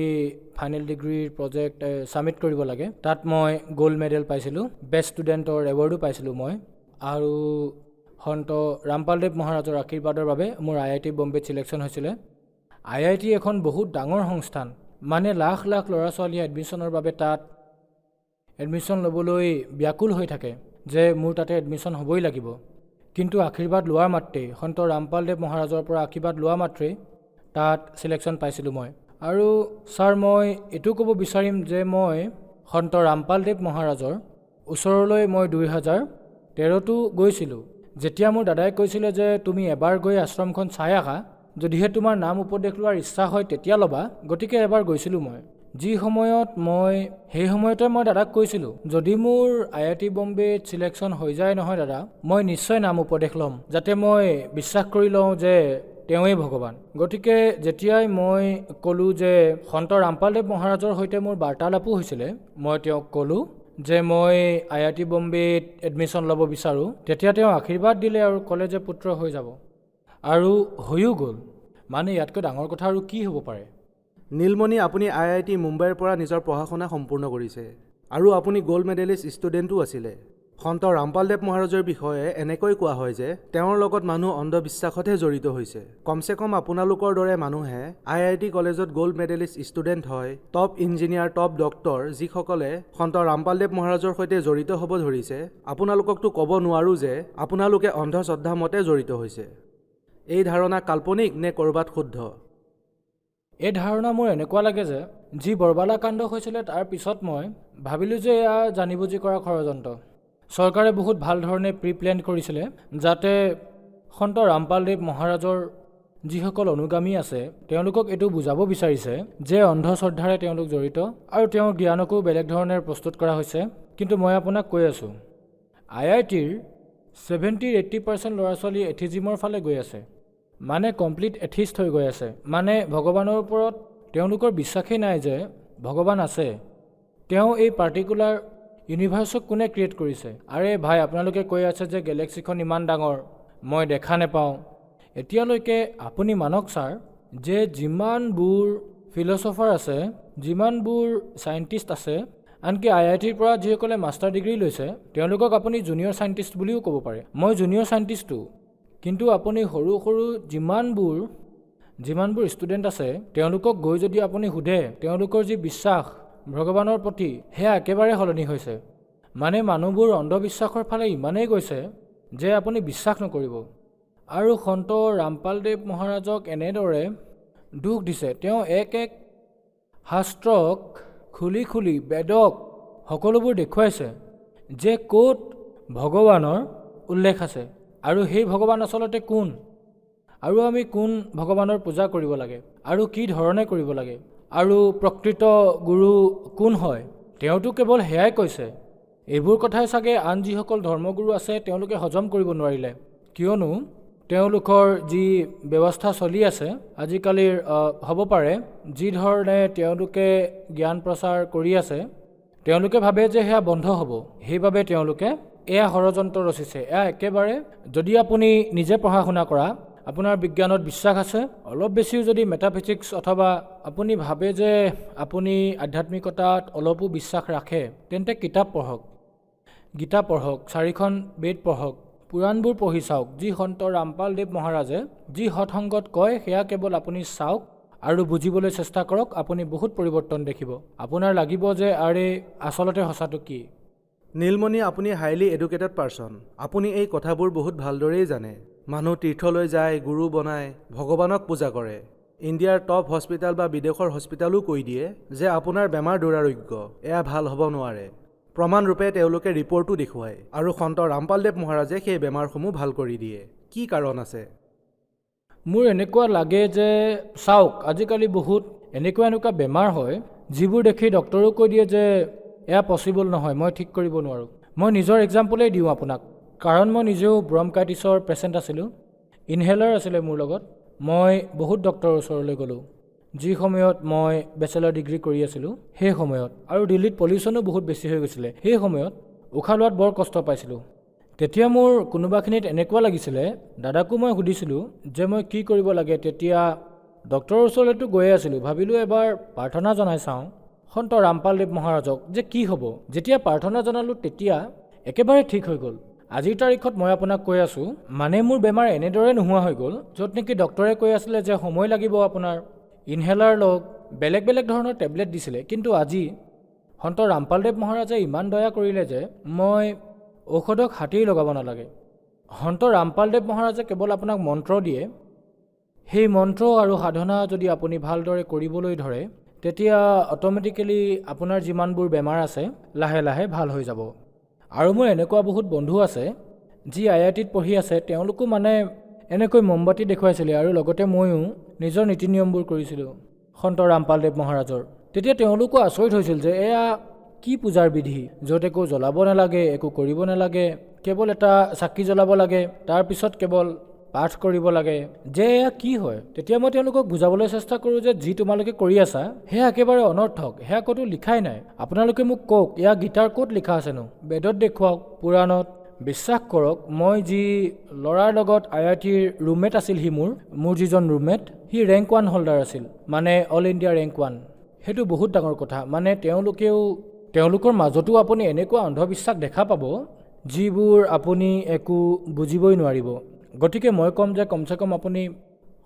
ফাইনেল ডিগ্ৰীৰ প্ৰজেক্ট ছাবমিট কৰিব লাগে, তাত মই গ'ল্ড মেডেল পাইছিলোঁ। বেষ্ট ষ্টুডেণ্টৰ এৱাৰ্ডো পাইছিলোঁ মই। আৰু সন্ত ৰামপালদেৱ মহাৰাজৰ আশীৰ্বাদৰ বাবে মোৰ IIT বম্বেত চিলেকশ্যন হৈছিলে। IIT এখন বহুত ডাঙৰ সংস্থান, লাখ লাখ ল'ৰা ছোৱালীয়ে এডমিশ্যনৰ বাবে তাত এডমিশ্যন ল'বলৈ ব্যাকুল হৈ থাকে যে মোৰ তাতে এডমিশ্যন হ'বই লাগিব। কিন্তু আশীৰ্বাদ লোৱাৰ মাত্ৰেই, সন্ত ৰামপালদেৱ মহাৰাজৰ পৰা আশীৰ্বাদ লোৱা মাত্ৰেই তাত চিলেকশ্যন পাইছিলোঁ মই। আৰু ছাৰ, মই এইটো ক'ব বিচাৰিম যে মই সন্ত ৰামপালদেৱ মহাৰাজৰ ওচৰলৈ মই 2013তো গৈছিলোঁ। যেতিয়া মোৰ দাদাই কৈছিলে যে তুমি এবাৰ গৈ আশ্ৰমখন চাই আহা, যদিহে তোমাৰ নাম উপদেশ লোৱাৰ ইচ্ছা হয় তেতিয়া ল'বা, গতিকে এবাৰ গৈছিলোঁ মই। যি সময়ত সেই সময়তে মই দাদাক কৈছিলোঁ যদি মোৰ IIT বম্বেত চিলেকশ্যন হৈ যায় নহয় দাদা, মই নিশ্চয় নাম উপদেশ ল'ম, যাতে মই বিশ্বাস কৰি লওঁ যে তেওঁৱেই ভগৱান। গতিকে যেতিয়াই মই ক'লোঁ যে সন্ত ৰামপালদেৱ মহাৰাজৰ সৈতে মোৰ বাৰ্তালাপো হৈছিলে, মই তেওঁক ক'লোঁ যে মই IIT বম্বেত এডমিশ্যন ল'ব বিচাৰোঁ, তেতিয়া তেওঁ আশীৰ্বাদ দিলে আৰু ক'লে যে পুত্ৰ হৈ যাব, আৰু হৈও গ'ল। মানে ইয়াতকৈ ডাঙৰ কথা আৰু কি হ'ব পাৰে। নীলমণি, আপুনি IIT মুম্বাইৰ পৰা নিজৰ পঢ়া শুনা সম্পূৰ্ণ কৰিছে আৰু আপুনি গ'ল্ড মেডেলিষ্ট ষ্টুডেণ্টো আছিলে। সন্ত ৰামপালদেৱ মহাৰাজৰ বিষয়ে এনেকৈ কোৱা হয় যে তেওঁৰ লগত মানুহ অন্ধবিশ্বাসতহে জড়িত হৈছে। কমচে কম আপোনালোকৰ দৰে মানুহে IIT কলেজত গ'ল্ড মেডেলিষ্ট ষ্টুডেণ্ট হয়, টপ ইঞ্জিনিয়াৰ, টপ ডক্টৰ, যিসকলে সন্ত ৰামপালদেৱ মহাৰাজৰ সৈতে জড়িত হ'ব ধৰিছে, আপোনালোককতো ক'ব নোৱাৰোঁ যে আপোনালোকে অন্ধশ্ৰদ্ধা মতে জড়িত হৈছে। এই ধাৰণা কাল্পনিক নে ক'ৰবাত শুদ্ধ? এই ধাৰণা মোৰ এনেকুৱা লাগে যে যি বৰবালা কাণ্ড হৈছিলে তাৰ পিছত মই ভাবিলোঁ যে এয়া জানি বুজি কৰা ষড়যন্ত্ৰ। চৰকাৰে বহুত ভাল ধৰণে প্ৰিপ্লেন কৰিছিলে যাতে সন্ত ৰামপালদেৱ মহাৰাজৰ যিসকল অনুগামী আছে তেওঁলোকক এইটো বুজাব বিচাৰিছে যে অন্ধশ্ৰদ্ধাৰে তেওঁলোক জড়িত, আৰু তেওঁৰ জ্ঞানকো বেলেগ ধৰণে প্ৰস্তুত কৰা হৈছে। কিন্তু মই আপোনাক কৈ আছোঁ, IITৰ 70-80% ল'ৰা ছোৱালী এথিজিমৰ ফালে গৈ আছে, মানে কমপ্লিট এথিষ্ট হৈ গৈ আছে। মানে ভগৱানৰ ওপৰত তেওঁলোকৰ বিশ্বাসেই নাই যে ভগৱান আছে। তেওঁ এই পাৰ্টিকুলাৰ ইউনিভাৰ্চক কোনে ক্ৰিয়েট কৰিছে? আৰে ভাই, আপোনালোকে কৈ আছে যে গেলেক্সিখন ইমান ডাঙৰ, মই দেখা নেপাওঁ। এতিয়ালৈকে আপুনি মানক ছাৰ যে যিমানবোৰ ফিলচফাৰ আছে, যিমানবোৰ চাইণ্টিষ্ট আছে, আনকি IITৰ পৰা যিসকলে মাষ্টাৰ ডিগ্ৰী লৈছে তেওঁলোকক আপুনি জুনিয়ৰ চাইণ্টিষ্ট বুলিও ক'ব পাৰে। মই জুনিয়ৰ চাইণ্টিষ্টো, কিন্তু আপুনি সৰু সৰু যিমানবোৰ ষ্টুডেণ্ট আছে তেওঁলোকক গৈ যদি আপুনি সোধে তেওঁলোকৰ যি বিশ্বাস ভগৱানৰ প্ৰতি, সেয়া একেবাৰে সলনি হৈছে। মানে মানুহবোৰ অন্ধবিশ্বাসৰ ফালে ইমানেই গৈছে যে আপুনি বিশ্বাস নকৰিব। আৰু সন্ত ৰামপালদেৱ মহাৰাজক এনেদৰে দুখ দিছে, তেওঁ এক শাস্ত্ৰক খুলি বেদক সকলোবোৰ দেখুৱাইছে যে ক'ত ভগৱানৰ উল্লেখ আছে, আৰু সেই ভগৱান আচলতে কোন, আৰু আমি কোন ভগৱানৰ পূজা কৰিব লাগে, আৰু কি ধৰণে কৰিব লাগে, আৰু প্ৰকৃত গুৰু কোন হয়, তেওঁতো কেৱল সেয়াই কৈছে। এইবোৰ কথাই চাগে আন যিসকল ধৰ্মগুৰু আছে তেওঁলোকে হজম কৰিব নোৱাৰিলে, কিয়নো তেওঁলোকৰ যি ব্যৱস্থা চলি আছে আজিকালিৰ, হ'ব পাৰে যি ধৰণে তেওঁলোকে জ্ঞান প্ৰচাৰ কৰি আছে তেওঁলোকে ভাবে যে সেয়া বন্ধ হ'ব, সেইবাবে তেওঁলোকে এয়া ষড়যন্ত্ৰ ৰচিছে। এয়া একেবাৰে, যদি আপুনি নিজে পঢ়া শুনা কৰা, আপোনাৰ বিজ্ঞানত বিশ্বাস আছে, অলপ বেছিও যদি মেটাফিজিক্স অথবা আপুনি ভাবে যে আপুনি আধ্যাত্মিকতাত অলপো বিশ্বাস ৰাখে, তেন্তে কিতাপ পঢ়ক, গীতা পঢ়ক, 4খন বেদ পঢ়ক, পুৰাণবোৰ পঢ়ি চাওক। যি সন্ত ৰামপালদেৱ মহাৰাজে যি সৎসংগত কয় সেয়া কেৱল আপুনি চাওক আৰু বুজিবলৈ চেষ্টা কৰক, আপুনি বহুত পৰিৱৰ্তন দেখিব। আপোনাৰ লাগিব যে আৰে আচলতে সঁচাটো কি। নীলমণি, আপুনি হাইলি এডুকেটেড পাৰ্চন, আপুনি এই কথাবোৰ বহুত ভালদৰেই জানে। মানুহ তীৰ্থলৈ যায়, গুৰু বনায়, ভগৱানক পূজা কৰে। ইণ্ডিয়াৰ টপ হস্পিটেল বা বিদেশৰ হস্পিটেলো কৈ দিয়ে যে আপোনাৰ বেমাৰ দুৰাৰোগ্য, এয়া ভাল হ'ব নোৱাৰে। প্ৰমাণৰূপে তেওঁলোকে ৰিপৰ্টো দেখুৱায়, আৰু সন্ত ৰামপালদেৱ মহাৰাজে সেই বেমাৰসমূহ ভাল কৰি দিয়ে। কি কাৰণ আছে? মোৰ এনেকুৱা লাগে যে চাওক, আজিকালি বহুত এনেকুৱা বেমাৰ হয় যিবোৰ দেখি ডক্টৰো কৈ দিয়ে যে এয়া পচিবল নহয়, মই ঠিক কৰিব নোৱাৰোঁ। মই নিজৰ এক্সাম্পলেই দিওঁ আপোনাক, কাৰণ মই নিজেও ব্ৰংকাইটিছৰ পেচেণ্ট আছিলোঁ, ইনহেলাৰ আছিলে মোৰ লগত। মই বহুত ডক্টৰৰ ওচৰলৈ গ'লোঁ যি সময়ত মই বেচেলৰ ডিগ্ৰী কৰি আছিলোঁ সেই সময়ত, আৰু দিল্লীত পলিউশ্যনো বহুত বেছি হৈ গৈছিলে। সেই সময়ত উশাহ লোৱাত বৰ কষ্ট পাইছিলোঁ। তেতিয়া মোৰ কোনোবাখিনিত এনেকুৱা লাগিছিলে, দাদাকো মই সুধিছিলোঁ যে মই কি কৰিব লাগে। তেতিয়া ডক্টৰৰ ওচৰলৈতো গৈয়ে আছিলোঁ, ভাবিলোঁ এবাৰ প্ৰাৰ্থনা জনাই চাওঁ সন্ত ৰামপালদেৱ মহাৰাজক যে কি হ'ব। যেতিয়া প্ৰাৰ্থনা জনালোঁ তেতিয়া একেবাৰে ঠিক হৈ গ'ল। আজিৰ তাৰিখত মই আপোনাক কৈ আছোঁ, মানে মোৰ বেমাৰ এনেদৰে নোহোৱা হৈ গ'ল, য'ত নেকি ডক্টৰে কৈ আছিলে যে সময় লাগিব আপোনাৰ, ইনহেলাৰ লওক, বেলেগ বেলেগ ধৰণৰ টেবলেট দিছিলে। কিন্তু আজি সন্ত ৰামপালদেৱ মহাৰাজে ইমান দয়া কৰিলে যে মই ঔষধক হাতেই লগাব নালাগে। সন্ত ৰামপালদেৱ মহাৰাজে কেৱল আপোনাক মন্ত্ৰ দিয়ে, সেই মন্ত্ৰ আৰু সাধনা যদি আপুনি ভালদৰে কৰিবলৈ ধৰে তেতিয়া অট'মেটিকেলি আপোনাৰ যিমানবোৰ বেমাৰ আছে লাহে লাহে ভাল হৈ যাব। আৰু মোৰ এনেকুৱা বহুত বন্ধু আছে যি IITত পঢ়ি আছে, তেওঁলোকো মানে এনেকৈ মমবাতি দেখুৱাইছিলে, আৰু লগতে ময়ো নিজৰ নীতি নিয়মবোৰ কৰিছিলোঁ সন্ত ৰামপালদেৱ মহাৰাজৰ। তেতিয়া তেওঁলোকো আচৰিত হৈছিল যে এয়া কি পূজাৰ বিধি, য'ত একো জ্বলাব নালাগে, একো কৰিব নালাগে, কেৱল এটা চাকি জ্বলাব লাগে, তাৰপিছত কেৱল পাঠ কৰিব লাগে, যে এয়া কি হয়। তেতিয়া মই তেওঁলোকক বুজাবলৈ চেষ্টা কৰোঁ যে যি তোমালোকে কৰি আছা সেয়া একেবাৰে অনৰ্থক, সেয়া ক'তো লিখাই নাই। আপোনালোকে মোক কওক, এয়া গীতাৰ ক'ত লিখা আছেনো? বেদত দেখুৱাওক, পুৰাণত। বিশ্বাস কৰক, মই যি ল'ৰাৰ লগত IITৰ ৰুমমেট আছিল, মোৰ যিজন ৰুমমেট, সি ৰেংক 1 হোল্ডাৰ আছিল, মানে অল ইণ্ডিয়া ৰেংক 1। সেইটো বহুত ডাঙৰ কথা। মানে তেওঁলোকৰ মাজতো আপুনি এনেকুৱা অন্ধবিশ্বাস দেখা পাব যিবোৰ আপুনি একো বুজিবই নোৱাৰিব। গতিকে মই ক'ম যে কমচে কম আপুনি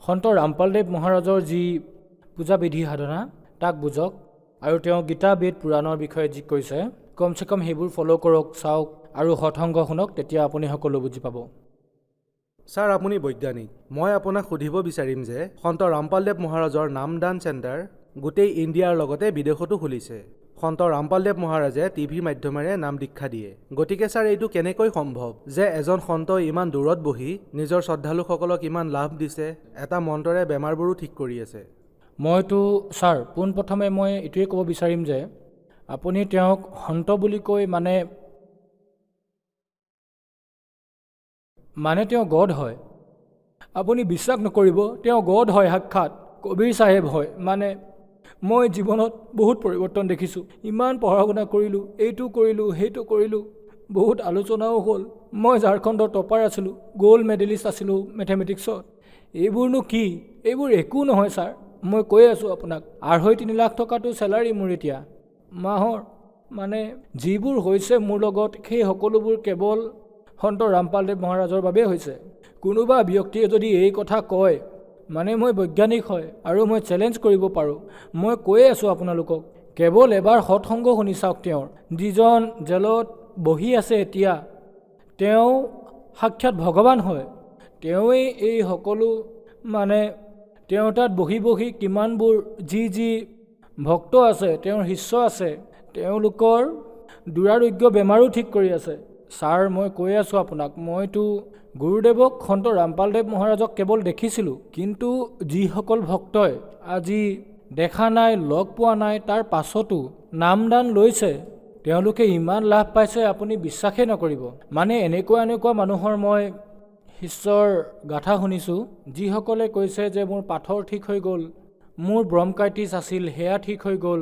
সন্ত ৰামপালদেৱ মহাৰাজৰ যি পূজা বিধি সাধনা তাক বুজক, আৰু তেওঁ গীতা বেদ পুৰাণৰ বিষয়ে যি কৈছে কমচে কম সেইবোৰ ফ'ল' কৰক, চাওক আৰু সৎসংগ শুনক, তেতিয়া আপুনি সকলো বুজি পাব। ছাৰ, আপুনি বৈজ্ঞানিক। মই আপোনাক সুধিব বিচাৰিম যে সন্ত ৰামপালদেৱ মহাৰাজৰ নামদান চেণ্টাৰ গোটেই ইণ্ডিয়াৰ লগতে বিদেশতো খুলিছে। সন্ত ৰামপালদেৱ মহাৰাজে টিভি মাধ্যমেৰে নাম দীক্ষা দিয়ে। গতিকে ছাৰ, এইটো কেনেকৈ সম্ভৱ যে এজন সন্তই ইমান দূৰত বহি নিজৰ শ্ৰদ্ধালুসকলক ইমান লাভ দিছে, এটা মন্ত্ৰৰে বেমাৰবোৰো ঠিক কৰি আছে? মইতো ছাৰ, পোনপ্ৰথমে মই এইটোৱে ক'ব বিচাৰিম যে আপুনি তেওঁক সন্ত বুলি কৈ মানে তেওঁ গড হয়। আপুনি বিশ্বাস নকৰিব, তেওঁ গড হয়, সাক্ষাৎ কবিৰ চাহেব হয়। মানে মই জীৱনত বহুত পৰিৱৰ্তন দেখিছোঁ। ইমান পঢ়া শুনা কৰিলোঁ, এইটো কৰিলোঁ, সেইটো কৰিলোঁ, বহুত আলোচনাও হ'ল। মই ঝাৰখণ্ডৰ টপাৰ আছিলোঁ, গ'ল্ড মেডেলিষ্ট আছিলোঁ মেথমেটিক্সত। এইবোৰনো কি? এইবোৰ একো নহয় ছাৰ। মই কৈ আছোঁ আপোনাক, 2.5-3 লাখ টকাটো চেলাৰী মোৰ এতিয়া মাহৰ। মানে যিবোৰ হৈছে মোৰ লগত, সেই সকলোবোৰ কেৱল সন্ত ৰামপালদেৱ মহাৰাজৰ বাবেই হৈছে। কোনোবা ব্যক্তিয়ে যদি এই কথা কয়, মানে মই বৈজ্ঞানিক হয় আৰু মই চেলেঞ্জ কৰিব পাৰোঁ। মই কৈয়ে আছোঁ আপোনালোকক, কেৱল এবাৰ সৎসংগ শুনি চাওক। তেওঁৰ যিজন জেলত বহি আছে এতিয়া, তেওঁ সাক্ষাৎ ভগৱান হয়। তেওঁৱেই এই সকলো, মানে তেওঁৰ তাত বহি বহি কিমানবোৰ যি ভক্ত আছে, তেওঁৰ শিষ্য আছে, তেওঁলোকৰ দুৰাৰোগ্য বেমাৰো ঠিক কৰি আছে। ছাৰ, মই কৈ আছোঁ আপোনাক, মইতো গুৰুদেৱক সন্ত ৰামপালদেৱ মহাৰাজক কেৱল দেখিছিলোঁ, কিন্তু যিসকল ভক্তই আজি দেখা নাই, লগ পোৱা নাই, তাৰ পাছতো নামদান লৈছে, তেওঁলোকে ইমান লাভ পাইছে আপুনি বিশ্বাসেই নকৰিব। মানে এনেকুৱা মানুহৰ মই শিষ্যৰ গাথা শুনিছোঁ, যিসকলে কৈছে যে মোৰ পাথৰ ঠিক হৈ গ'ল, মোৰ ব্ৰংকাইটিছ আছিল সেয়া ঠিক হৈ গ'ল,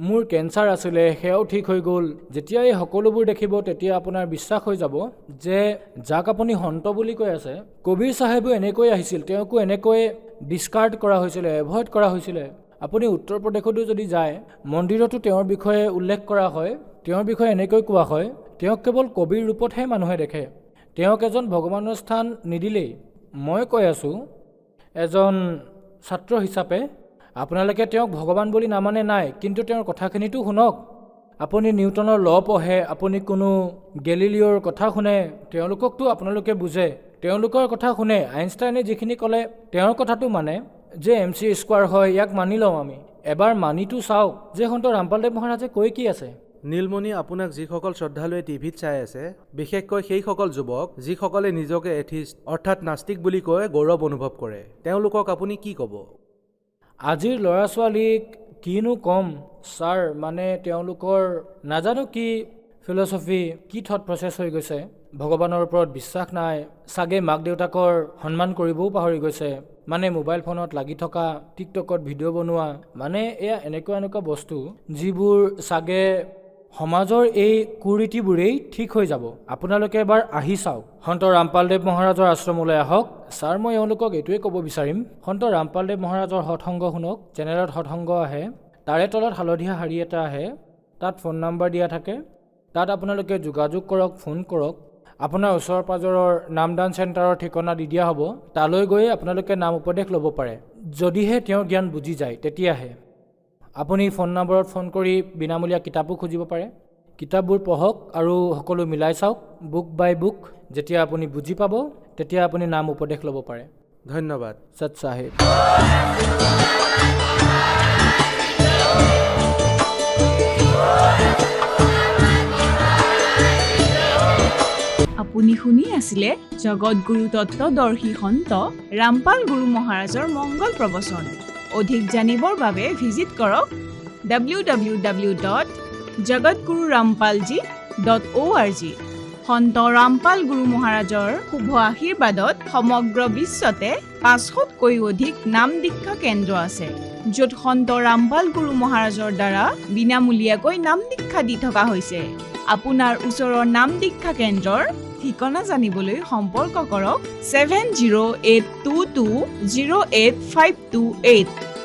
মোৰ কেঞ্চাৰ আছিলে সেয়াও ঠিক হৈ গ'ল। যেতিয়া এই সকলোবোৰ দেখিব, তেতিয়া আপোনাৰ বিশ্বাস হৈ যাব যে যাক আপুনি সন্ত বুলি কৈ আছে, কবিৰ চাহেবো এনেকৈ আহিছিল, তেওঁকো এনেকৈ ডিছকাৰ্ড কৰা হৈছিলে, এভইড কৰা হৈছিলে। আপুনি উত্তৰ প্ৰদেশতো যদি যায়, মন্দিৰতো তেওঁৰ বিষয়ে উল্লেখ কৰা হয়, তেওঁৰ বিষয়ে এনেকৈ কোৱা হয়, তেওঁক কেৱল কবিৰ ৰূপতহে মানুহে দেখে, তেওঁক এজন ভগৱানৰ স্থান নিদিলেই। মই কৈ আছোঁ এজন ছাত্ৰ হিচাপে, আপোনালোকে তেওঁক ভগৱান বুলি নামানে নাই, কিন্তু তেওঁৰ কথাখিনিতো শুনক। আপুনি নিউটনৰ ল পঢ়ে, আপুনি কোনো গেলিলিঅ'ৰ কথা শুনে, তেওঁলোককতো আপোনালোকে বুজে, তেওঁলোকৰ কথা শুনে। আইনষ্টাইনে যিখিনি ক'লে তেওঁৰ কথাটো মানে, যে MC² হয়, ইয়াক মানি লওঁ আমি। এবাৰ মানিটো চাওক যে সন্ত ৰামপালদেৱ মহাৰাজে কৈ কি আছে। নীলমণি, আপোনাক যিসকল শ্ৰদ্ধালুৱে টিভিত চাই আছে, বিশেষকৈ সেইসকল যুৱক যিসকলে নিজকে এথিষ্ট অৰ্থাৎ নাস্তিক বুলি কৈ গৌৰৱ অনুভৱ কৰে, তেওঁলোকক আপুনি কি ক'ব? আজিৰ ল'ৰা ছোৱালীক কিনো ক'ম ছাৰ, মানে তেওঁলোকৰ নাজানো কি ফিল'চফি, কি থট প্ৰচেছ হৈ গৈছে। ভগৱানৰ ওপৰত বিশ্বাস নাই, চাগে মাক দেউতাকৰ সন্মান কৰিবও পাহৰি গৈছে। মানে মোবাইল ফোনত লাগি থকা, টিকটকত ভিডিঅ' বনোৱা, মানে এয়া এনেকুৱা বস্তু যিবোৰ চাগে সমাজৰ এই কুৰীতিবোৰেই ঠিক হৈ যাব। আপোনালোকে এবাৰ আহি চাওক, সন্ত ৰামপালদেৱ মহাৰাজৰ আশ্ৰমলৈ আহক। ছাৰ, মই এওঁলোকক এইটোৱে ক'ব বিচাৰিম, সন্ত ৰামপালদেৱ মহাৰাজৰ সৎসংগ শুনক। চেনেলত সৎসংগ আহে, তাৰে তলত হালধীয়া শাৰী এটা আহে, তাত ফোন নম্বৰ দিয়া থাকে, তাত আপোনালোকে যোগাযোগ কৰক, ফোন কৰক। আপোনাৰ ওচৰ পাজৰৰ নামদান চেণ্টাৰৰ ঠিকনা দি দিয়া হ'ব, তালৈ গৈ আপোনালোকে নাম উপদেশ ল'ব পাৰে। যদিহে তেওঁৰ জ্ঞান বুজি যায়, তেতিয়াহে আপুনি ফোন নম্বৰত ফোন কৰি বিনামূলীয়া কিতাপো খুজিব পাৰে। কিতাপবোৰ পঢ়ক আৰু সকলো মিলাই চাওক, বুক বাই বুক। যেতিয়া আপুনি বুজি পাব, তেতিয়া আপুনি নাম উপদেশ ল'ব পাৰে। ধন্যবাদ। সৎ চাহেব। আপুনি শুনি আছিলে জগতগুৰু তত্ত্বদৰ্শী সন্ত ৰামপাল গুৰু মহাৰাজৰ মংগল প্ৰবচন। অধিক জানিবৰ বাবে ভিজিট কৰক www.jagatgururampalji.org। সন্ত ৰামপাল গুৰু মহাৰাজৰ শুভ আশীৰ্বাদত সমগ্ৰ বিশ্বতে 500তকৈও অধিক নাম দীক্ষা কেন্দ্ৰ আছে, য'ত সন্ত ৰামপাল গুৰু মহাৰাজৰ দ্বাৰা বিনামূলীয়াকৈ নাম দীক্ষা দি থকা হৈছে। আপোনাৰ ওচৰৰ নাম দীক্ষা কেন্দ্ৰৰ ঠিকনা জানিবলৈ সম্পৰ্ক কৰক 7082208528।